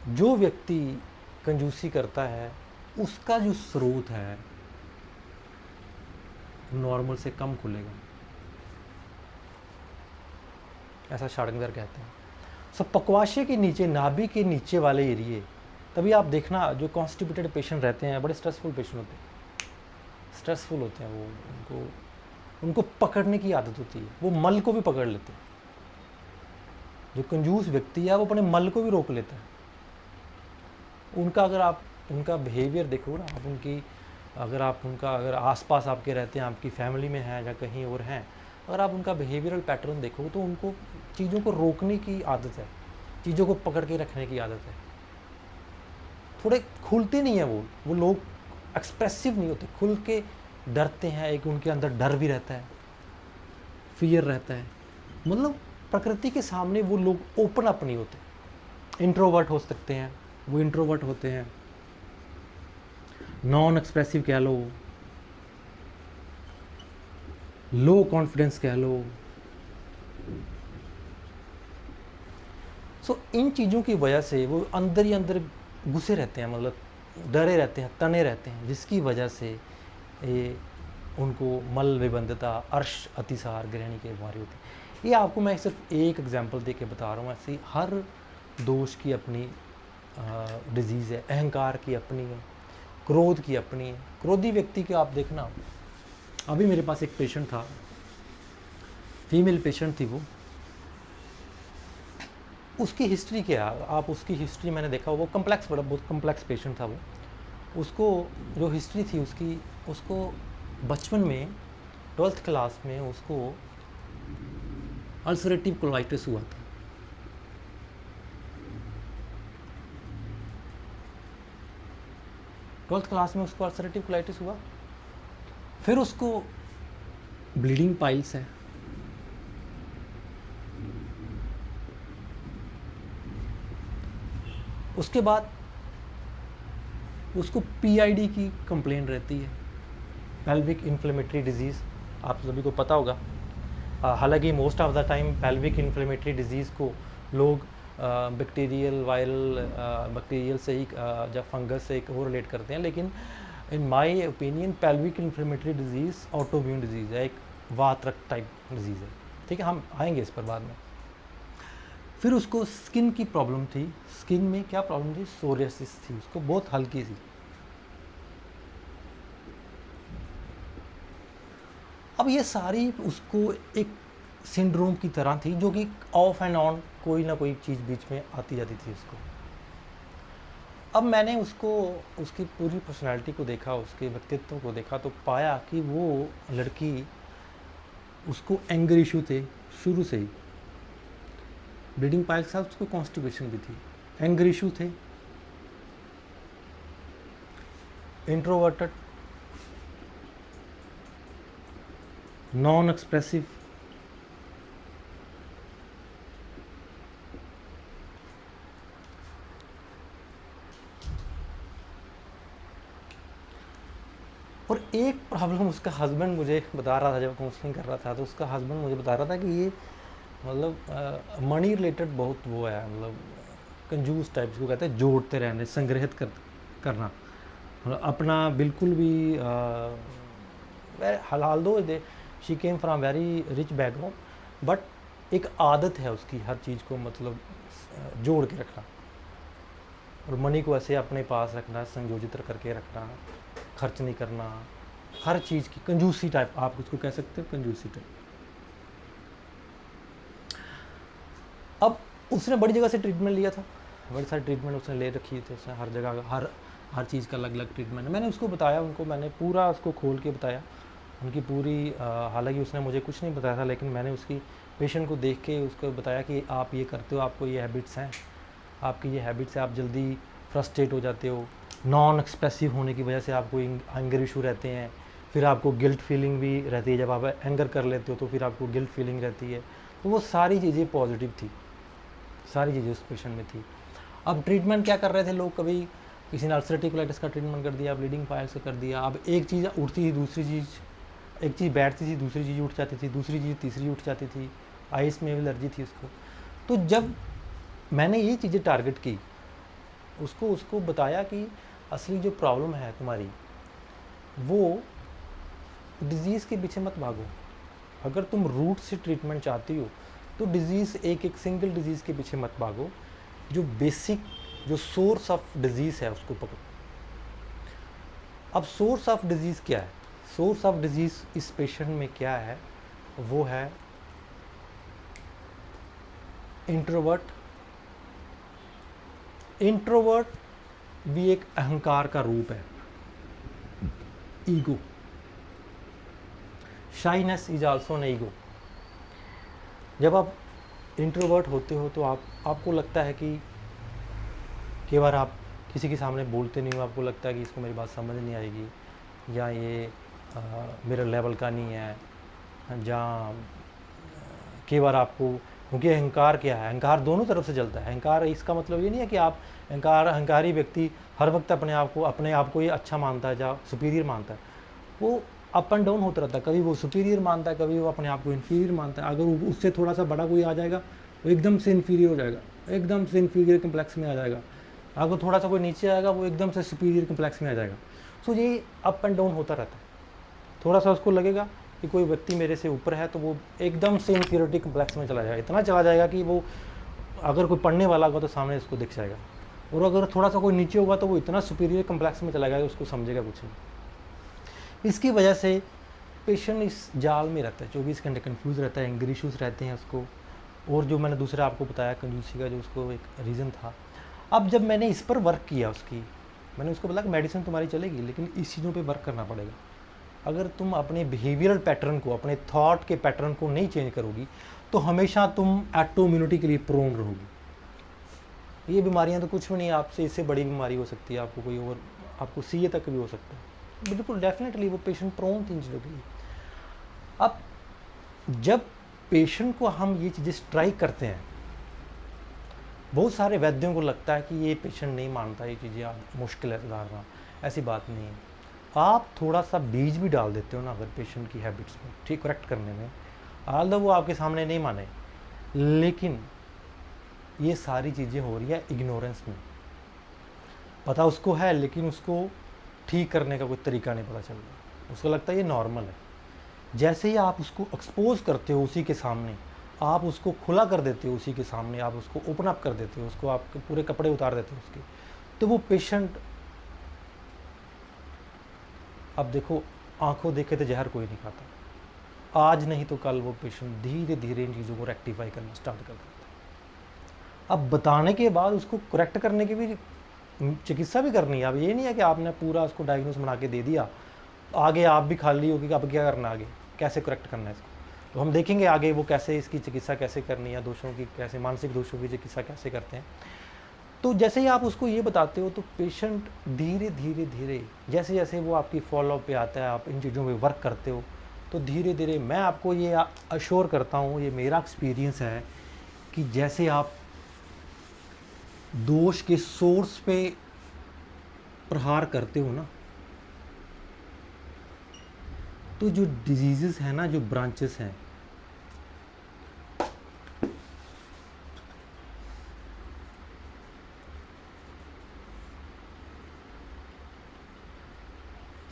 जो व्यक्ति कंजूसी करता है उसका जो स्रोत है नॉर्मल से कम खुलेगा, ऐसा षाढ़ंगधर कहते हैं। सब पकवाशे के नीचे, नाभि के नीचे वाले एरिए, तभी आप देखना जो कॉन्स्टिपेटेड पेशेंट रहते हैं बड़े स्ट्रेसफुल पेशेंट होते हैं, स्ट्रेसफुल होते हैं वो, उनको पकड़ने की आदत होती है, वो मल को भी पकड़ लेते हैं। जो कंजूस व्यक्ति है वो अपने मल को भी रोक लेता है। उनका अगर आप उनका बिहेवियर देखो ना, आप उनकी अगर आसपास आपके रहते हैं, आपकी फैमिली में हैं या कहीं और हैं, अगर आप उनका बिहेवियरल पैटर्न देखो तो उनको चीज़ों को रोकने की आदत है, चीज़ों को पकड़ के रखने की आदत है। थोड़े खुलते नहीं हैं, वो लोग एक्सप्रेसिव नहीं होते, खुल के डरते हैं, एक उनके अंदर डर भी रहता है, फियर रहता है, मतलब प्रकृति के सामने वो लोग ओपन अप नहीं होते। इंट्रोवर्ट हो सकते हैं, वो इंट्रोवर्ट होते हैं, नॉन एक्सप्रेसिव कह लो, लो कॉन्फिडेंस कह लो। सो इन चीज़ों की वजह से वो अंदर ही अंदर घुसे रहते हैं, मतलब डरे रहते हैं, तने रहते हैं, जिसकी वजह से ये उनको मल विबंधता, अर्श अतिसार, ग्रहणी की बीमारी होती है। ये आपको मैं सिर्फ एक एग्जांपल दे के बता रहा हूँ, ऐसे ही हर दोष की अपनी डिजीज़ है, अहंकार की अपनी है, क्रोध की अपनी है। क्रोधी व्यक्ति के आप देखना, अभी मेरे पास एक पेशेंट था, फीमेल पेशेंट थी, वो उसकी हिस्ट्री क्या है, आप उसकी हिस्ट्री मैंने देखा, वो कम्प्लेक्स, बड़ा बहुत कम्प्लेक्स पेशेंट था वो। उसको जो हिस्ट्री थी उसकी, उसको बचपन में 12th क्लास में उसको अल्सरेटिव कोलाइटिस हुआ था। ट्वेल्थ क्लास में उसको अल्सरेटिव कोलाइटिस हुआ, फिर उसको ब्लीडिंग पाइल्स है, उसके बाद उसको पीआईडी की कंप्लेंट रहती है, पेल्विक इन्फ्लेमेटरी डिजीज़, आप सभी को पता होगा। हालांकि most of the time pelvic inflammatory disease को लोग बैक्टीरियल, वायरल, बैक्टीरियल से ही जब फंगस से वो रिलेट करते हैं, लेकिन in my opinion pelvic inflammatory disease autoimmune disease है, एक वातरक टाइप डिजीज़ है, ठीक है, हम आएंगे इस पर बाद में। फिर उसको स्किन की प्रॉब्लम थी, स्किन में क्या प्रॉब्लम थी, सोरियासिस थी उसको, बहुत हल्की सी। अब ये सारी उसको एक सिंड्रोम की तरह थी, जो कि ऑफ एंड ऑन कोई ना कोई चीज़ बीच में आती जाती थी उसको। अब मैंने उसको, उसकी पूरी पर्सनालिटी को देखा, उसके व्यक्तित्व को देखा, तो पाया कि वो लड़की, उसको एंगर इशू थे शुरू से ही, ब्लीडिंग पाइल्स था, उसको कॉन्स्टिपेशन भी थी, एंगर इशू थे, इंट्रोवर्टेड, नॉन एक्सप्रेसिव, और एक प्रॉब्लम उसका हस्बैंड मुझे बता रहा था, जब काउंसलिंग कर रहा था, तो उसका हस्बैंड मुझे बता रहा था कि ये मतलब मनी रिलेटेड बहुत वो है, मतलब कंजूस टाइप जिसको कहते हैं, जोड़ते रहने, संग्रहित करना, मतलब अपना बिल्कुल भी हलाल दो दे, she came from very rich background, but एक आदत है उसकी हर चीज़ को मतलब जोड़ के रखना, और मनी को ऐसे अपने पास रखना, संयोजित करके रखना, खर्च नहीं करना, हर चीज़ की कंजूसी टाइप, आप उसको कह सकते हो, कंजूसी टाइप। अब उसने बड़ी जगह से ट्रीटमेंट लिया था, बड़ी सारी ट्रीटमेंट उसने ले रखी थी, उसने हर जगह हर चीज़ का अलग अलग ट्रीटमेंट। मैंने उसको बताया, उनको मैंने पूरा उसको खोल के बताया, उनकी पूरी, हालांकि उसने मुझे कुछ नहीं बताया था, लेकिन मैंने उसकी पेशेंट को देख के उसको बताया कि आप ये करते हो, आपको ये हैबिट्स हैं, आपकी ये हैबिट्स है, आप जल्दी फ्रस्ट्रेट हो जाते हो, नॉन एक्सप्रेसिव होने की वजह से आपको एंगर इशू रहते हैं, फिर आपको गिल्ट फीलिंग भी रहती है, जब आप एंगर कर लेते हो तो फिर आपको गिल्ट फीलिंग रहती है। तो वो सारी चीज़ें पॉजिटिव थी, सारी चीज़ें उस पेशेंट में थी। अब ट्रीटमेंट क्या कर रहे थे लोग, कभी किसी ने अल्सरेटिव कोलाइटिस का ट्रीटमेंट कर दिया, ब्लीडिंग पाइल्स का कर दिया, अब एक चीज़ उठती थी, दूसरी चीज़, एक चीज़ बैठती थी, दूसरी चीज़ उठ जाती थी, दूसरी चीज़ तीसरी उठ जाती थी, आइस में एलर्जी थी उसको। तो जब मैंने ये चीज़ें टारगेट की, उसको बताया कि असली जो प्रॉब्लम है तुम्हारी, वो डिज़ीज़ के पीछे मत भागो, अगर तुम रूट से ट्रीटमेंट चाहती हो तो डिज़ीज़, एक सिंगल डिज़ीज़ के पीछे मत भागो, जो बेसिक, जो सोर्स ऑफ डिज़ीज़ है उसको पकड़ो। अब सोर्स ऑफ डिज़ीज़ क्या है, सोर्स ऑफ डिज़ीज़ इस पेशेंट में क्या है, वो है इंट्रोवर्ट। इंट्रोवर्ट भी एक अहंकार का रूप है, ego, shyness is also an ego. जब आप इंट्रोवर्ट होते हो तो आपको लगता है कि कई बार आप किसी के सामने बोलते नहीं हो, आपको लगता है कि इसको मेरी बात समझ नहीं आएगी, या ये मेरे लेवल का नहीं है, जहाँ कई बार आपको, क्योंकि अहंकार क्या है, अहंकार दोनों तरफ से चलता है। अहंकार इसका मतलब ये नहीं है कि आप अहंकारी व्यक्ति हर वक्त अपने आप को ये अच्छा मानता है, या सुपीरियर मानता है। वो अप एंड डाउन होता रहता है, कभी वो सुपीरियर मानता है, कभी वो अपने आप को इन्फीरियर मानता है। अगर उससे थोड़ा सा बड़ा कोई आ जाएगा, वो एकदम से इन्फीरियर हो जाएगा, एकदम से इन्फीरियर कम्प्लेक्स में आ जाएगा। अगर थोड़ा सा कोई नीचे आएगा, वो एकदम से सुपीरियर कम्प्लेक्स में आ जाएगा। सो ये अप एंड डाउन होता रहता है। थोड़ा सा उसको लगेगा कि कोई व्यक्ति मेरे से ऊपर है, तो वो एकदम से इन्फीरियरिटी कम्प्लेक्स में चला जाएगा, इतना चला जाएगा कि वो अगर कोई पढ़ने वाला होगा तो सामने उसको दिख जाएगा। और अगर थोड़ा सा कोई नीचे होगा तो वो इतना सुपीरियर कम्प्लेक्स में चला जाएगा, उसको समझेगा कुछ नहीं। इसकी वजह से पेशेंट इस जाल में रहता है, 24 घंटे कन्फ्यूज़ रहता है, एंगर इश्यूज़ रहते हैं उसको। और जो मैंने दूसरा आपको बताया कंजूसी का, जो उसको एक रीज़न था। अब जब मैंने इस पर वर्क किया, मैंने उसको बोला कि मेडिसिन तुम्हारी चलेगी, लेकिन इस चीज़ों पे वर्क करना पड़ेगा। अगर तुम अपने बिहेवियरल पैटर्न को, अपने थॉट के पैटर्न को नहीं चेंज करोगी, तो हमेशा तुम ऑटोइम्यूनिटी के लिए प्रोन रहोगी। ये बीमारियां तो कुछ भी नहीं, आपसे इससे बड़ी बीमारी हो सकती है, आपको कोई और, आपको सीए तक भी हो सकता है। बिल्कुल डेफिनेटली वो पेशेंट प्रोन थी इन चीज़ों के लिए। अब जब पेशेंट को हम ये चीज़ें ट्राई करते हैं, बहुत सारे वैद्यों को लगता है कि ये पेशेंट नहीं मानता, ये चीज़ें मुश्किल है सुधारना। ऐसी बात नहीं है। आप थोड़ा सा बीज भी डाल देते हो ना अगर पेशेंट की हैबिट्स को ठीक करेक्ट करने में, आल्दो वो आपके सामने नहीं माने, लेकिन ये सारी चीज़ें हो रही है इग्नोरेंस में। पता उसको है, लेकिन उसको ठीक करने का कोई तरीका नहीं पता चल रहा। उसको लगता है ये नॉर्मल है। जैसे ही आप उसको एक्सपोज करते हो उसी के सामने, आप उसको खुला कर देते हो उसी के सामने, आप उसको ओपन अप कर देते हो, उसको आपके पूरे कपड़े उतार देते हो उसके, तो वो पेशेंट, अब देखो आंखों देखे तो जहर कोई नहीं खाता, आज नहीं तो कल वो पेशेंट धीरे धीरे इन चीज़ों को रेक्टिफाई करना स्टार्ट कर देता है। अब बताने के बाद उसको करेक्ट करने की भी चिकित्सा भी करनी है। अब ये नहीं है कि आपने पूरा उसको डायग्नोस बना के दे दिया, आगे आप भी खाली हो कि अब क्या करना, आगे कैसे करेक्ट करना है इसको। तो हम देखेंगे आगे वो कैसे इसकी चिकित्सा कैसे करनी है, दोषों की कैसे, मानसिक दोषों की चिकित्सा कैसे करते हैं। तो जैसे ही आप उसको ये बताते हो, तो पेशेंट धीरे धीरे धीरे, जैसे जैसे वो आपकी फॉलोअप पे आता है, आप इन चीज़ों पे वर्क करते हो, तो धीरे धीरे मैं आपको ये अश्योर करता हूँ, ये मेरा एक्सपीरियंस है, कि जैसे आप दोष के सोर्स पे प्रहार करते हो ना, तो जो डिजीजेस हैं ना, जो ब्रांचेस हैं,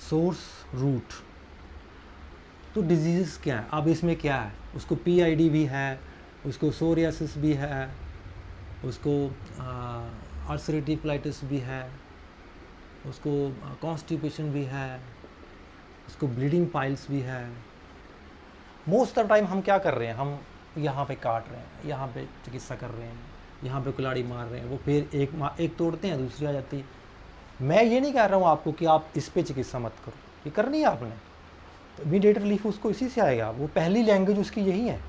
सोर्स रूट, तो डिजीज़ क्या है। अब इसमें क्या है, उसको पीआईडी भी है, उसको सोरियासिस भी है, उसको अल्सरेटिव कोलाइटिस भी है, उसको कॉन्स्टिपेशन भी है, उसको ब्लीडिंग पाइल्स भी है। मोस्ट ऑफ टाइम हम क्या कर रहे हैं, हम यहाँ पे काट रहे हैं, यहाँ पे चिकित्सा कर रहे हैं, यहाँ पे कुल्हाड़ी मार रहे हैं, वो फिर एक तोड़ते हैं, दूसरी आ जाती है। मैं ये नहीं कह रहा हूँ आपको कि आप इस पे चिकित्सा मत करो, ये करनी है आपने, तो इमीडिएट रिलीफ उसको इसी से आएगा। वो पहली लैंग्वेज उसकी यही है।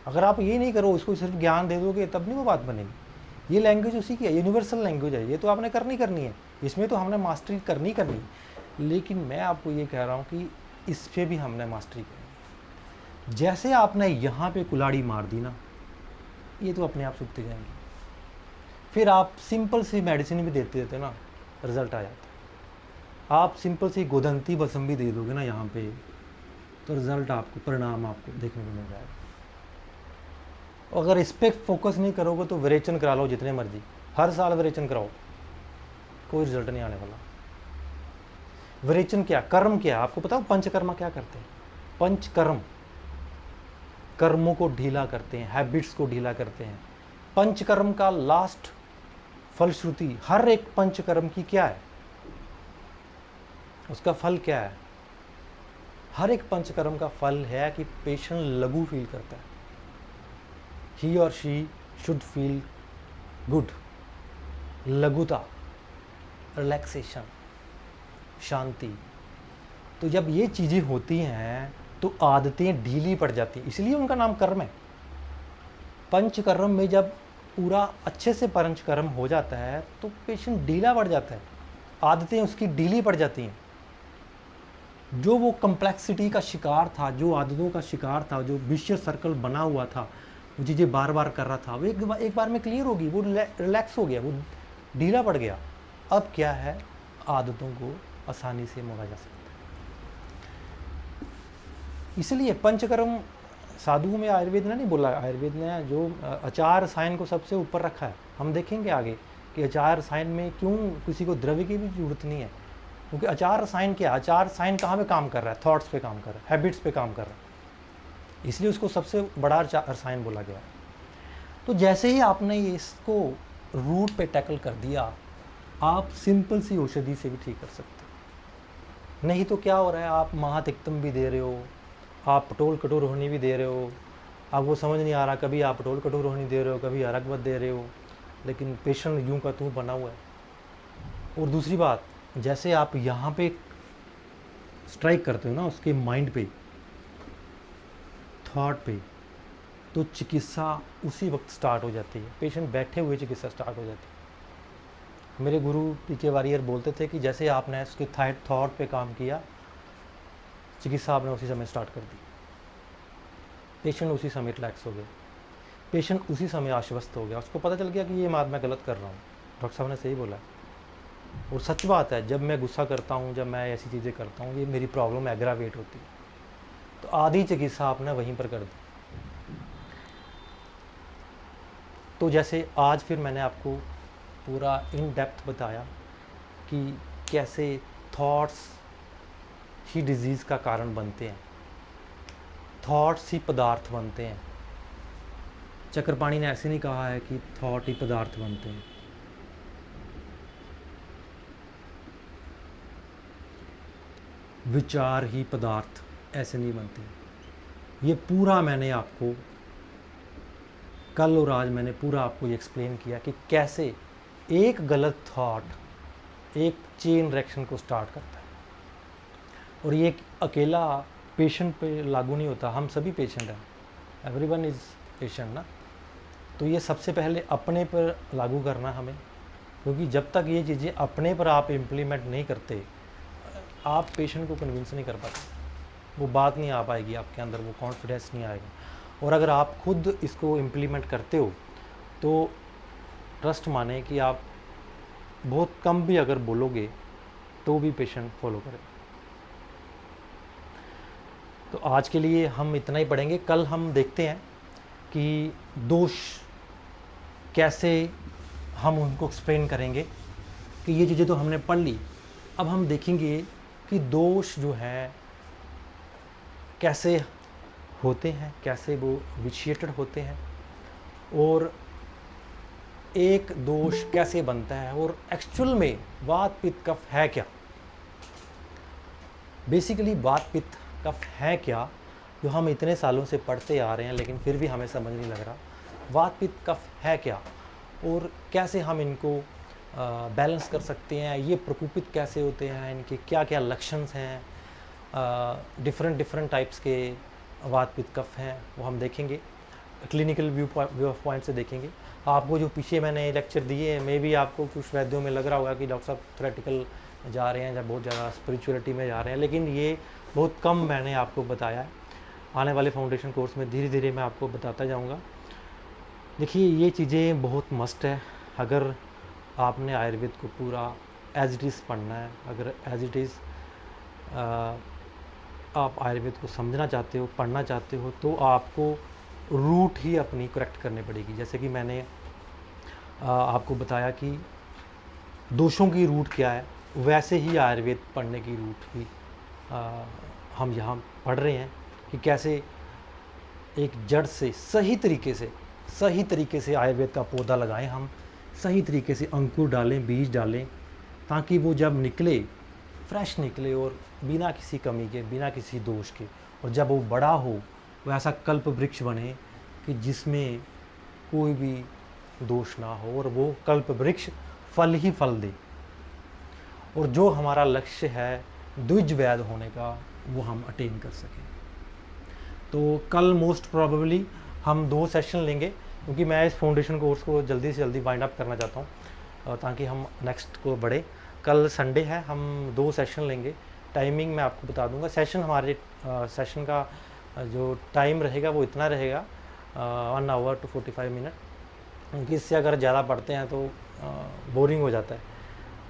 अगर आप ये नहीं करो, उसको सिर्फ ज्ञान दे दोगे, तब नहीं वो बात बनेगी। ये लैंग्वेज उसी की है, यूनिवर्सल लैंग्वेज है, ये तो आपने करनी है, इसमें तो हमने मास्टरी करनी है। लेकिन मैं आपको ये कह रहा हूँ कि इस पर भी हमने मास्टरी करनी। जैसे आपने यहाँ पे कुल्हाड़ी मार दी ना, ये तो अपने आप सूखते जाएंगे। फिर आप सिंपल सी मेडिसिन भी देते ना, रिजल्ट आ जाता है। आप सिंपल सी गोदंती बसम भी दे दोगे ना यहाँ पे, तो रिजल्ट आपको, परिणाम आपको देखने को मिल जाएगा। अगर इस पर फोकस नहीं करोगे तो विरेचन करा लो जितने मर्जी, हर साल विरेचन कराओ, कोई रिजल्ट नहीं आने वाला। विरेचन क्या, कर्म क्या, आपको पता हो पंचकर्मा क्या करते हैं। पंचकर्म कर्मों को ढीला करते हैं, हैबिट्स को ढीला करते हैं। पंचकर्म का लास्ट फलश्रुति हर एक पंचकर्म की क्या है, उसका फल क्या है। हर एक पंचकर्म का फल है कि पेशेंट लघु फील करता है, ही और शी शुड फील गुड, लघुता, रिलैक्सेशन, शांति। तो जब ये चीज़ें होती हैं तो आदतें ढीली पड़ जाती हैं, इसलिए उनका नाम कर्म है। पंचकर्म में जब पूरा अच्छे से पंचकर्म हो जाता है तो पेशेंट ढीला पड़ जाता है, आदतें उसकी ढीली पड़ जाती हैं। जो वो कम्प्लेक्सिटी का शिकार था, जो आदतों का शिकार था, जो विशियस सर्कल बना हुआ था, वो चीज़ें बार बार कर रहा था, वो एक बार में क्लियर होगी, वो रिलैक्स हो गया, वो ढीला पड़ गया। अब क्या है, आदतों को आसानी से मोड़ा जा सकता है। इसलिए पंचकर्म साधुओं में आयुर्वेद ने नहीं बोला, आयुर्वेद ने जो आचार रसायन को सबसे ऊपर रखा है। हम देखेंगे आगे कि आचार रसायन में क्यों किसी को द्रव्य की भी जरूरत नहीं है, क्योंकि आचार रसायन क्या, आचार रसायन कहाँ पे काम कर रहा है, थॉट्स पे काम कर रहा है, हैबिट्स पे काम कर रहा है, इसलिए उसको सबसे बड़ा रसायन बोला गया है। तो जैसे ही आपने इसको रूट पे टैकल कर दिया, आप सिंपल सी औषधि से भी ठीक कर सकते हो। नहीं तो क्या हो रहा है, आप महातिक्तम भी दे रहे हो, आप पटोल कटोर रोहिणी भी दे रहे हो, आपको समझ नहीं आ रहा, कभी आप पटोल कटोर रोहिणी दे रहे हो, कभी अरगवत दे रहे हो, लेकिन पेशेंट यूं का तू बना हुआ है। और दूसरी बात, जैसे आप यहाँ पे स्ट्राइक करते हो ना उसके माइंड पे, थॉट पे, तो चिकित्सा उसी वक्त स्टार्ट हो जाती है, पेशेंट बैठे हुए चिकित्सा स्टार्ट हो जाती है। मेरे गुरु पीके वारियर बोलते थे कि जैसे आपने उसके थॉट पे काम किया, चिकित्सा आपने उसी समय स्टार्ट कर दी, पेशेंट उसी समय रिलैक्स हो गया, पेशेंट उसी समय आश्वस्त हो गया, उसको पता चल गया कि ये बात मैं गलत कर रहा हूँ, डॉक्टर साहब ने सही बोला। और सच बात है, जब मैं गुस्सा करता हूँ, जब मैं ऐसी चीज़ें करता हूँ, ये मेरी प्रॉब्लम एग्रावेट होती है, तो आधी चिकित्सा आपने वहीं पर कर दी। तो जैसे आज फिर मैंने आपको पूरा इन डेप्थ बताया कि कैसे थॉट्स ही डिजीज़ का कारण बनते हैं, थॉट्स ही पदार्थ बनते हैं। चक्रपाणी ने ऐसे नहीं कहा है कि थॉट ही पदार्थ बनते हैं। विचार ही पदार्थ ऐसे नहीं बनते। ये पूरा मैंने आपको कल और आज मैंने पूरा आपको ये एक्सप्लेन किया कि कैसे एक गलत थॉट एक चेन रिएक्शन को स्टार्ट करता है। और ये अकेला पेशेंट पे लागू नहीं होता, हम सभी पेशेंट हैं, एवरीवन इज़ पेशेंट ना। तो ये सबसे पहले अपने पर लागू करना हमें, क्योंकि जब तक ये चीज़ें अपने पर आप इम्प्लीमेंट नहीं करते, आप पेशेंट को कन्विंस नहीं कर पाते, वो बात नहीं आ पाएगी आपके अंदर, वो कॉन्फिडेंस नहीं आएगा। और अगर आप खुद इसको इम्प्लीमेंट करते हो तो ट्रस्ट माने कि आप बहुत कम भी अगर बोलोगे तो भी पेशेंट फॉलो करेगा। तो आज के लिए हम इतना ही पढ़ेंगे, कल हम देखते हैं कि दोष कैसे हम उनको एक्सप्लेन करेंगे, कि ये चीज़ें तो हमने पढ़ ली, अब हम देखेंगे कि दोष जो है कैसे होते हैं, कैसे वो विशिएटेड होते हैं, और एक दोष कैसे बनता है, और एक्चुअल में वात पित्त कफ है क्या। बेसिकली वात पित्त कफ है क्या, जो हम इतने सालों से पढ़ते आ रहे हैं लेकिन फिर भी हमें समझ नहीं लग रहा। वात पित्त कफ है क्या, और कैसे हम इनको बैलेंस कर सकते हैं, ये प्रकोपित कैसे होते हैं, इनके क्या क्या लक्षण हैं, डिफरेंट टाइप्स के वात पित्त कफ हैं, वो हम देखेंगे, क्लिनिकल व्यू ऑफ पॉइंट से देखेंगे। आपको जो पीछे मैंने लेक्चर दिए, मे भी आपको कुछ वैद्यों में लग रहा होगा कि डॉक्टर साहब थ्योरेटिकल जा रहे हैं या बहुत ज़्यादा स्पिरिचुअलिटी में जा रहे हैं, लेकिन ये बहुत कम मैंने आपको बताया है। आने वाले फाउंडेशन कोर्स में धीरे धीरे मैं आपको बताता जाऊँगा। देखिए, ये चीज़ें बहुत मस्ट है, अगर आपने आयुर्वेद को पूरा एज इट इज़ पढ़ना है, अगर एज इट इज़ आप आयुर्वेद को समझना चाहते हो, पढ़ना चाहते हो, तो आपको रूट ही अपनी करेक्ट करनी पड़ेगी। जैसे कि मैंने आपको बताया कि दोषों की रूट क्या है, वैसे ही आयुर्वेद पढ़ने की रूट भी हम यहाँ पढ़ रहे हैं, कि कैसे एक जड़ से सही तरीके से आयुर्वेद का पौधा लगाएं, हम सही तरीके से अंकुर डालें, बीज डालें, ताकि वो जब निकले फ्रेश निकले और बिना किसी कमी के, बिना किसी दोष के, और जब वो बड़ा हो वो ऐसा कल्प वृक्ष बने कि जिसमें कोई भी दोष ना हो, और वो कल्प वृक्ष फल ही फल दे, और जो हमारा लक्ष्य है द्विज वैद होने का, वो हम अटेन कर सकें। तो कल मोस्ट प्रोबेबली हम 2 सेशन लेंगे, क्योंकि मैं इस फाउंडेशन कोर्स को जल्दी से जल्दी वाइंड अप करना चाहता हूँ ताकि हम नेक्स्ट को बढ़े। कल संडे है, हम 2 सेशन लेंगे। टाइमिंग मैं आपको बता दूंगा। सेशन हमारे सेशन का जो टाइम रहेगा वो इतना रहेगा 1 आवर टू 45 मिनट, क्योंकि इससे अगर ज़्यादा पढ़ते हैं तो बोरिंग हो जाता है।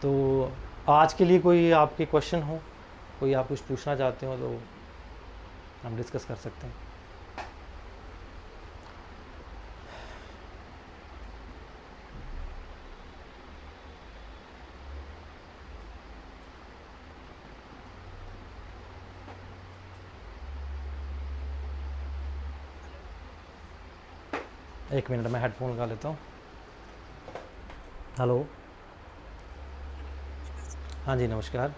तो आज के लिए कोई आपके क्वेश्चन हो, कोई आप कुछ पूछना चाहते हो तो हम डिस्कस कर सकते हैं। एक मिनट, मैं हेडफोन लगा लेता हूँ। हेलो, हाँ जी नमस्कार।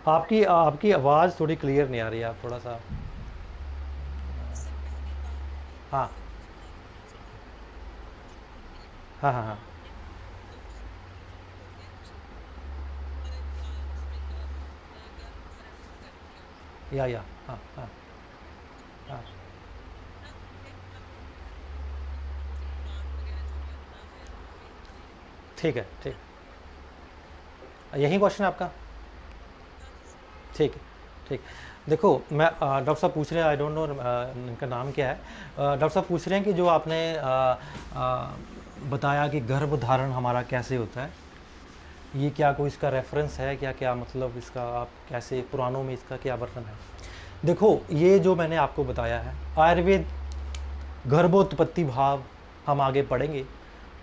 आपकी आपकी आवाज़ थोड़ी क्लियर नहीं आ रही है, आप थोड़ा सा। हाँ हाँ हाँ हाँ, या हाँ हाँ हाँ, ठीक है ठीक, यही क्वेश्चन है आपका? ठीक है ठीक। देखो मैं डॉक्टर साहब पूछ रहे हैं, आई डोंट नो इनका नाम क्या है। डॉक्टर साहब पूछ रहे हैं कि जो आपने बताया कि गर्भ धारण हमारा कैसे होता है, ये क्या कोई इसका रेफरेंस है क्या, क्या मतलब इसका, आप कैसे पुराणों में इसका क्या वर्णन है? देखो ये जो मैंने आपको बताया है आयुर्वेद गर्भोत्पत्ति भाव, हम आगे पढ़ेंगे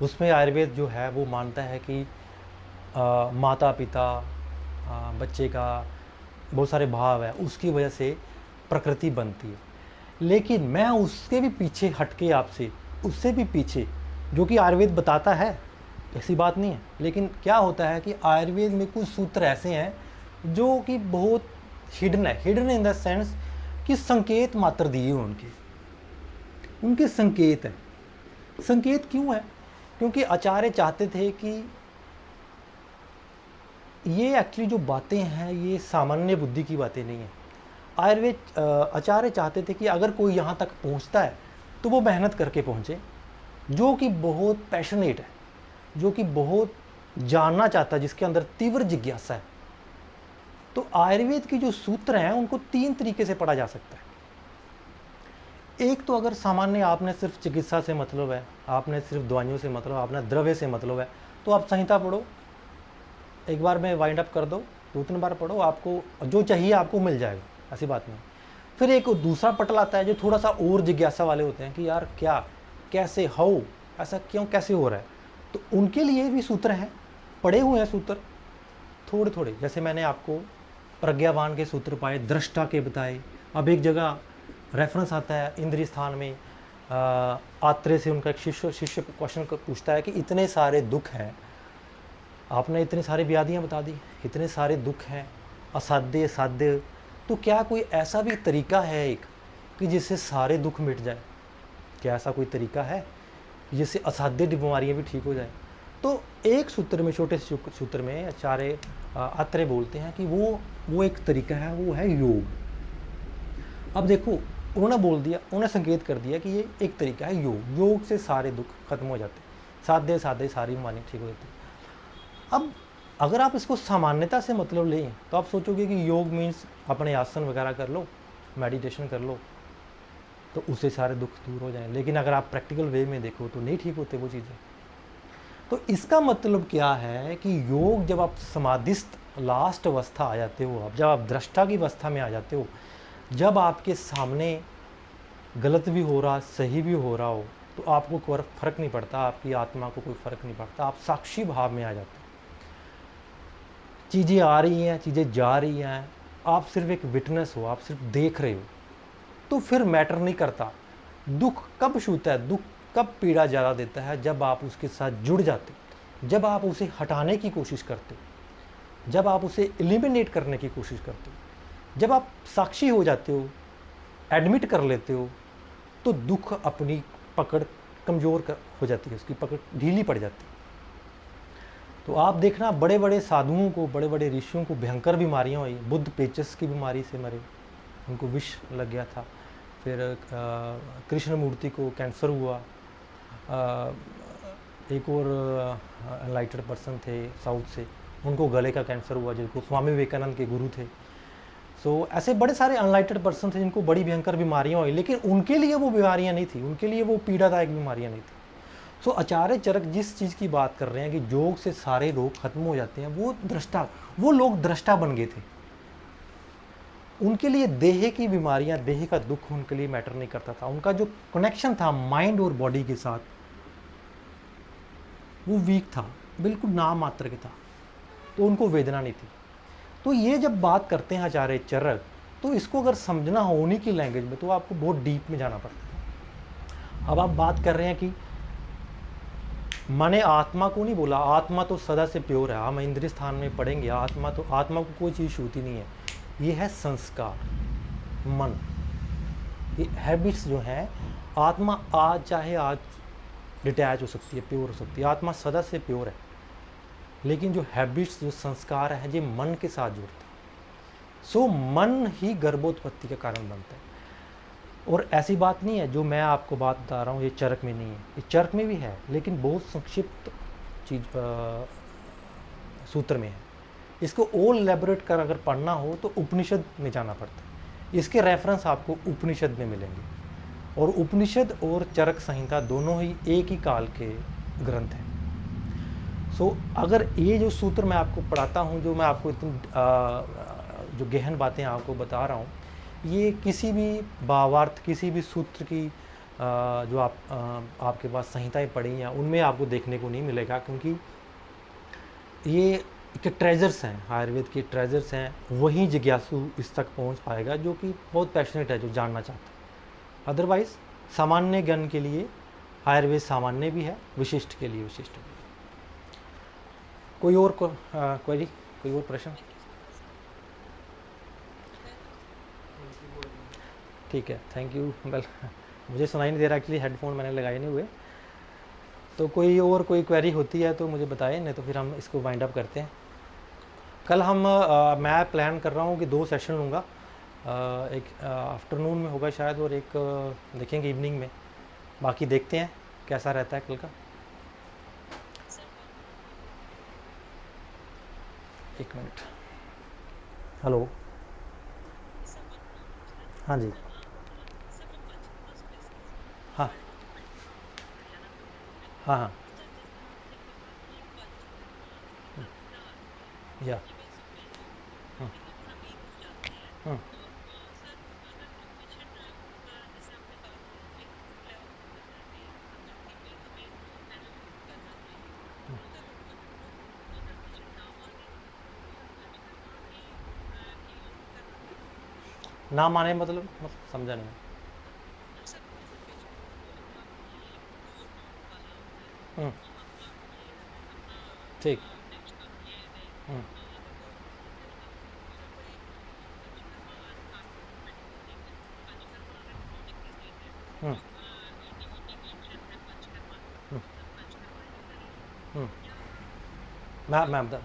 उसमें आयुर्वेद जो है वो मानता है कि माता पिता बच्चे का बहुत सारे भाव है, उसकी वजह से प्रकृति बनती है। लेकिन मैं उसके भी पीछे हटके आपसे, उससे भी पीछे, जो कि आयुर्वेद बताता है, ऐसी बात नहीं है, लेकिन क्या होता है कि आयुर्वेद में कुछ सूत्र ऐसे हैं जो कि बहुत हिडन है। हिडन इन द सेंस कि संकेत मात्र दिए हुए उनके उनके संकेत हैं। संकेत क्यों है? क्योंकि आचार्य चाहते थे कि ये एक्चुअली जो बातें हैं ये सामान्य बुद्धि की बातें नहीं है। आयुर्वेद आचार्य चाहते थे कि अगर कोई यहाँ तक पहुँचता है तो वो मेहनत करके पहुँचे, जो कि बहुत पैशनेट है, जो कि बहुत जानना चाहता है, जिसके अंदर तीव्र जिज्ञासा है। तो आयुर्वेद के जो सूत्र हैं उनको 3 तरीके से पढ़ा जा सकता है। एक तो अगर सामान्य आपने सिर्फ चिकित्सा से मतलब है, आपने सिर्फ दवाइयों से मतलब, आपने द्रव्य से मतलब है, तो आप संहिता पढ़ो, एक बार में वाइंड अप कर दो, 2-3 बार पढ़ो, आपको जो चाहिए आपको मिल जाएगा, ऐसी बात नहीं। फिर एक दूसरा पटल आता है जो थोड़ा सा और जिज्ञासा वाले होते हैं कि यार क्या, कैसे, हाउ, ऐसा क्यों, कैसे हो रहा है। तो उनके लिए भी सूत्र हैं, पढ़े हुए हैं सूत्र थोड़े थोड़े। जैसे मैंने आपको प्रज्ञावान के सूत्र पाए, दृष्टा के बताए। अब एक जगह रेफरेंस आता है इंद्रिय स्थान में, आत्रेय से उनका एक शिष्य क्वेश्चन पूछता है कि इतने सारे दुख हैं, आपने इतनी सारी व्याधियाँ बता दी, इतने सारे दुख हैं, असाध्य साध्य, तो क्या कोई ऐसा भी तरीका है एक कि जिससे सारे दुख मिट जाए? क्या ऐसा कोई तरीका है जिससे असाध्य बीमारियाँ भी ठीक हो जाए? तो एक सूत्र में, छोटे सूत्र में आचार्य आत्रेय बोलते हैं कि वो एक तरीका है, वो है योग। अब देखो उन्होंने बोल दिया, उन्होंने संकेत कर दिया कि ये एक तरीका है योग, योग से सारे दुख खत्म हो जाते, साध्य साध्य सारी बीमारियाँ ठीक हो जाती। अब अगर आप इसको सामान्यता से मतलब लें तो आप सोचोगे कि योग मीन्स अपने आसन वगैरह कर लो, मेडिटेशन कर लो, तो उससे सारे दुख दूर हो जाएं। लेकिन अगर आप प्रैक्टिकल वे में देखो तो नहीं ठीक होते वो चीज़ें। तो इसका मतलब क्या है कि योग, जब आप समाधिस्थ लास्ट अवस्था आ जाते हो, जब आप दृष्टा की अवस्था में आ जाते हो, जब आपके सामने गलत भी हो रहा, सही भी हो रहा हो, तो आपको कोई फर्क नहीं पड़ता, आपकी आत्मा को कोई फर्क नहीं पड़ता, आप साक्षी भाव में आ जाते हो। चीज़ें आ रही हैं, चीज़ें जा रही हैं, आप सिर्फ एक विटनेस हो, आप सिर्फ देख रहे हो, तो फिर मैटर नहीं करता दुख कब छूता है, दुख कब पीड़ा ज़्यादा देता है, जब आप उसके साथ जुड़ जाते हो, जब आप उसे हटाने की कोशिश करते हो, जब आप उसे एलिमिनेट करने की कोशिश करते हो, जब आप साक्षी हो जाते हो, एडमिट कर लेते हो, तो दुख अपनी पकड़ कमज़ोर हो जाती है, उसकी पकड़ ढीली पड़ जाती है। तो आप देखना बड़े बड़े साधुओं को, बड़े बड़े ऋषियों को भयंकर बीमारियां हुई। बुद्ध पेचस की बीमारी से मरे, उनको विष लग गया था। फिर कृष्ण मूर्ति को कैंसर हुआ। एक और एनलाइटेड पर्सन थे साउथ से, उनको गले का कैंसर हुआ, जिनको स्वामी विवेकानंद के गुरु थे। सो ऐसे बड़े सारे अनलाइटेड पर्सन थे जिनको बड़ी भयंकर बीमारियां हुई, लेकिन उनके लिए वो बीमारियां नहीं थी, उनके लिए वो पीड़ादायक बीमारियां नहीं थी। सो आचार्य चरक जिस चीज़ की बात कर रहे हैं कि योग से सारे रोग खत्म हो जाते हैं, वो लोग दृष्टा बन गए थे। उनके लिए देह की बीमारियां, देह का दुख उनके लिए मैटर नहीं करता था। उनका जो कनेक्शन था माइंड और बॉडी के साथ, वो वीक था, बिल्कुल नाम मात्र के था, तो उनको वेदना नहीं थी। तो ये जब बात करते हैं आचार्य चरक, तो इसको अगर समझना हो उन्हीं की लैंग्वेज में, तो आपको बहुत डीप में जाना पड़ता है। अब आप बात कर रहे हैं कि मैंने आत्मा को नहीं बोला, आत्मा तो सदा से प्योर है। हम इंद्रिय स्थान में पढ़ेंगे, आत्मा को कोई चीज़ छूती नहीं है। ये है संस्कार, मन, ये हैबिट्स जो हैं। आत्मा आज चाहे आज डिटैच हो सकती है, प्योर हो सकती है, आत्मा सदा से प्योर है। लेकिन जो हैबिट्स, जो संस्कार है, ये मन के साथ जुड़ते हैं। सो मन ही गर्भोत्पत्ति का कारण बनता है। और ऐसी बात नहीं है जो मैं आपको बात बता रहा हूँ ये चरक में नहीं है, ये चरक में भी है, लेकिन बहुत संक्षिप्त चीज सूत्र में है। इसको और एलैबोरेट कर अगर पढ़ना हो तो उपनिषद में जाना पड़ता है। इसके रेफरेंस आपको उपनिषद में मिलेंगे, और उपनिषद और चरक संहिता दोनों ही एक ही काल के ग्रंथ हैं। सो अगर ये जो सूत्र मैं आपको पढ़ाता हूँ, जो मैं आपको इतनी जो गहन बातें आपको बता रहा हूँ, ये किसी भी भावार्थ, किसी भी सूत्र की जो आपके पास संहिताएं पढ़ी हैं उनमें आपको देखने को नहीं मिलेगा, क्योंकि ये के ट्रेजर्स हैं, आयुर्वेद के ट्रेजर्स हैं। वही जिज्ञासु इस तक पहुंच पाएगा जो कि बहुत पैशनेट है, जो जानना चाहता है। अदरवाइज सामान्य ज्ञान के लिए आयुर्वेद सामान्य भी है, विशिष्ट के लिए विशिष्ट भी है। कोई और क्वेरी, कोई और प्रश्न? ठीक है, थैंक यू। वेल, मुझे सुनाई नहीं दे रहा, एक्चुअली हेडफोन मैंने लगाए नहीं हुए। तो कोई क्वेरी होती है तो मुझे बताएं, नहीं तो फिर हम इसको वाइंड अप करते हैं। कल मैं प्लान कर रहा हूँ कि 2 सेशन लूँगा, एक आफ्टरनून में होगा शायद, और एक देखेंगे इवनिंग में। बाकी देखते हैं कैसा रहता है कल का। एक मिनट। हेलो, हाँ जी, हाँ हाँ हाँ, या ना माने मतलब समझा नहीं। ठीक।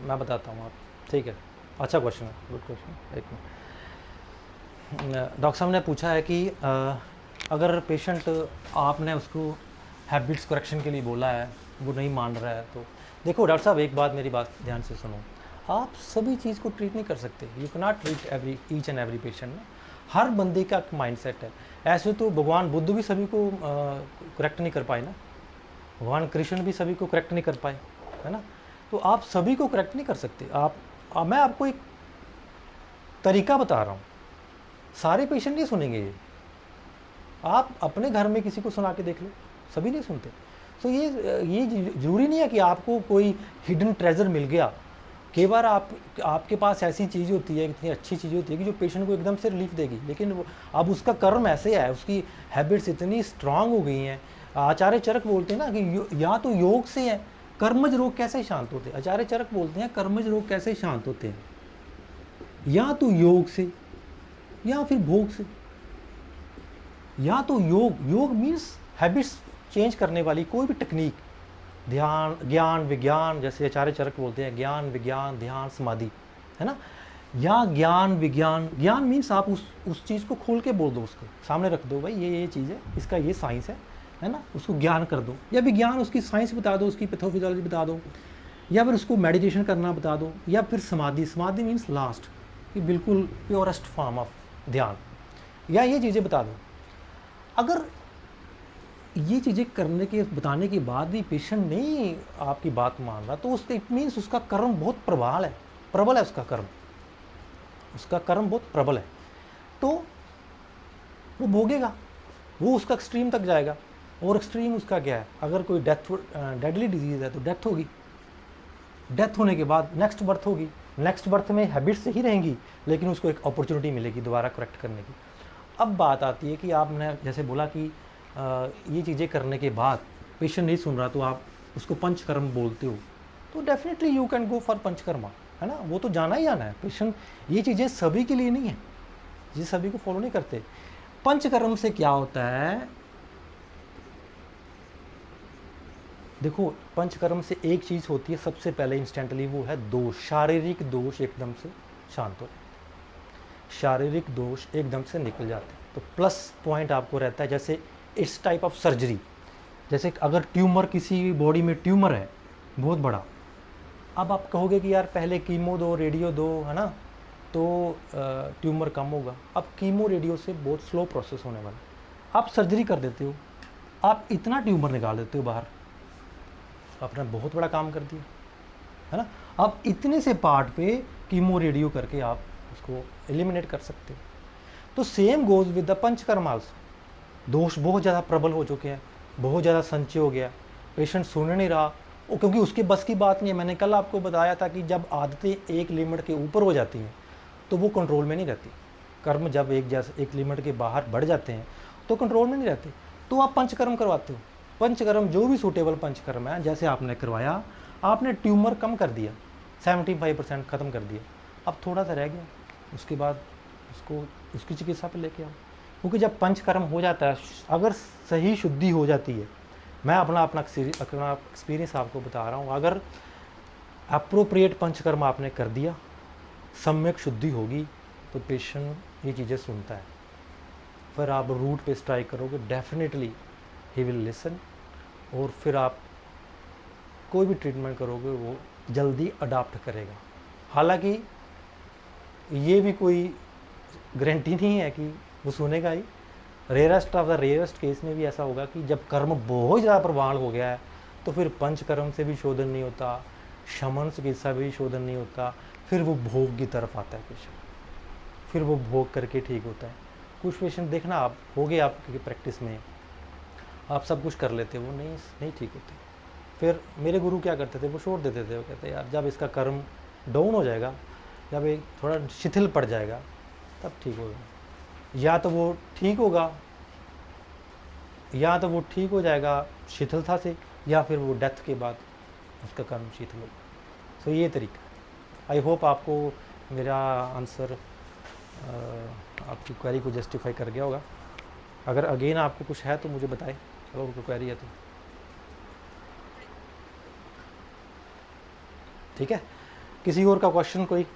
मैं बताता हूँ आप, ठीक है। अच्छा क्वेश्चन है, गुड क्वेश्चन। एक मिनट। डॉक्टर साहब ने पूछा है कि अगर पेशेंट, आपने उसको हैबिट्स करेक्शन के लिए बोला है, वो नहीं मान रहा है, तो देखो डॉक्टर साहब, एक बात, मेरी बात ध्यान से सुनो। आप सभी चीज़ को ट्रीट नहीं कर सकते। You can not treat each and every patient ना। हर बंदे का माइंडसेट है। ऐसे तो भगवान बुद्ध भी सभी को करेक्ट नहीं कर पाए ना, भगवान कृष्ण भी सभी को करेक्ट नहीं कर पाए, है ना। तो आप सभी को करेक्ट नहीं कर सकते। मैं आपको एक तरीका बता रहा हूँ, सारे पेशेंट नहीं सुनेंगे ये। आप अपने घर में किसी को सुना के देख लो, सभी नहीं सुनते। तो ये जरूरी नहीं है कि आपको कोई हिडन ट्रेजर मिल गया। कई बार आपके पास ऐसी चीज़ होती है, इतनी अच्छी चीज़ होती है कि जो पेशेंट को एकदम से रिलीफ देगी, लेकिन अब उसका कर्म ऐसे है, उसकी हैबिट्स इतनी स्ट्रांग हो गई हैं। आचार्य चरक बोलते हैं ना कि या तो योग से है, कर्मज रोग कैसे शांत होते हैं। आचार्य चरक बोलते हैं कर्मज रोग कैसे शांत होते हैं, या तो योग से या फिर भोग से, या तो योग मीन्स हैबिट्स चेंज करने वाली कोई भी टेक्निक, ध्यान, ज्ञान, विज्ञान, जैसे आचार्य चरक बोलते हैं ज्ञान, विज्ञान, ध्यान, समाधि, है ना, या ज्ञान विज्ञान। ज्ञान मीन्स आप उस चीज़ को खोल के बोल दो, उसके सामने रख दो, भाई ये चीज़ है, इसका ये साइंस है ना, उसको ज्ञान कर दो। या विज्ञान, उसकी साइंस बता दो, उसकी पैथोफिजियोलॉजी बता दो, या फिर उसको मेडिटेशन करना बता दो। या फिर समाधि, समाधि मीन्स लास्ट, कि बिल्कुल प्योरेस्ट फॉर्म ऑफ ध्यान, या ये चीज़ें बता दो। अगर ये चीज़ें करने के बताने के बाद भी पेशेंट नहीं आपकी बात मान रहा, तो उसका इट मीन्स उसका कर्म बहुत प्रबल है, उसका कर्म बहुत प्रबल है, तो वो भोगेगा, वो उसका एक्सट्रीम तक जाएगा। और एक्सट्रीम उसका क्या है, अगर कोई डेडली डिजीज़ है तो डेथ होगी, डेथ होने के बाद नेक्स्ट बर्थ होगी, नेक्स्ट बर्थ में हैबिट्स ही रहेंगी, लेकिन उसको एक अपॉर्चुनिटी मिलेगी दोबारा करेक्ट करने की। अब बात आती है कि आपने जैसे बोला कि ये चीज़ें करने के बाद पेशेंट नहीं सुन रहा, तो आप उसको पंचकर्म बोलते हो, तो definitely you can go for panchakarma, है ना, वो तो जाना ही आना है। पेशेंट, ये चीज़ें सभी के लिए नहीं है, ये सभी को फॉलो नहीं करते। पंचकर्म से क्या होता है, देखो पंचकर्म से एक चीज़ होती है सबसे पहले इंस्टेंटली, वो है दोष, शारीरिक दोष एकदम से शांत हो जाते हैं, शारीरिक दोष एकदम से निकल जाते हैं। तो प्लस पॉइंट आपको रहता है, जैसे इस टाइप ऑफ सर्जरी, जैसे अगर ट्यूमर, किसी बॉडी में ट्यूमर है बहुत बड़ा, अब आप कहोगे कि यार पहले कीमो दो, रेडियो दो, है ना, तो ट्यूमर कम होगा। अब कीमो रेडियो से बहुत स्लो प्रोसेस होने वाला, आप सर्जरी कर देते हो, आप इतना ट्यूमर निकाल देते हो बाहर, आपने बहुत बड़ा काम कर दिया, है ना। आप इतने से पार्ट पे कीमो रेडियो करके आप उसको एलिमिनेट कर सकते हो। तो same goes with the panchakarma also. दोष बहुत ज़्यादा प्रबल हो चुके हैं, बहुत ज़्यादा संचय हो गया, पेशेंट सुन नहीं रहा, क्योंकि उसके बस की बात नहीं है। मैंने कल आपको बताया था कि जब आदतें एक लिमिट के ऊपर हो जाती हैं तो वो कंट्रोल में नहीं रहती। कर्म जब एक लिमिट के बाहर बढ़ जाते हैं तो कंट्रोल में नहीं रहते, तो आप पंचकर्म करवाते हो। पंचकर्म जो भी सूटेबल पंचकर्म है, जैसे आपने करवाया, आपने ट्यूमर कम कर दिया, 75% ख़त्म कर दिया, अब थोड़ा सा रह गया, उसके बाद उसको उसकी चिकित्सा पर लेके आओ। क्योंकि जब पंचकर्म हो जाता है, अगर सही शुद्धि हो जाती है, मैं अपना एक्सपीरियंस आपको बता रहा हूँ, अगर अप्रोप्रिएट पंचकर्म आपने कर दिया, सम्यक शुद्धि होगी, तो पेशेंट ये चीज़ें सुनता है। फिर आप रूट पे स्ट्राइक करोगे, डेफिनेटली ही विल लिसन, और फिर आप कोई भी ट्रीटमेंट करोगे वो जल्दी अडाप्ट करेगा। हालांकि ये भी कोई गारंटी नहीं है कि वो सुनेगा ही। Rarest of the rarest case में भी ऐसा होगा कि जब कर्म बहुत ज़्यादा प्रवान हो गया है, तो फिर पंचकर्म से भी शोधन नहीं होता, शमन चिकित्सा भी शोधन नहीं होता, फिर वो भोग की तरफ आता है पेशेंट, फिर वो भोग करके ठीक होता है। कुछ पेशेंट देखना, आप हो गए आपकी प्रैक्टिस में, आप सब कुछ कर लेते, वो नहीं ठीक होते। फिर मेरे गुरु क्या करते थे, वो छोड़ देते थे, वो कहते यार जब इसका कर्म डाउन हो जाएगा, जब एक थोड़ा शिथिल पड़ जाएगा, तब ठीक होगा। या तो वो ठीक होगा, या तो वो ठीक हो जाएगा शिथिलता से, या फिर वो डेथ के बाद उसका कर्म शिथिल होगा। सो ये तरीका है। आई होप आपको मेरा आंसर आपकी क्वेरी को जस्टिफाई कर गया होगा। अगर अगेन आपको कुछ है तो मुझे बताएं, अगर उनको क्वेरी है तो। ठीक है, किसी और का क्वेश्चन कोई?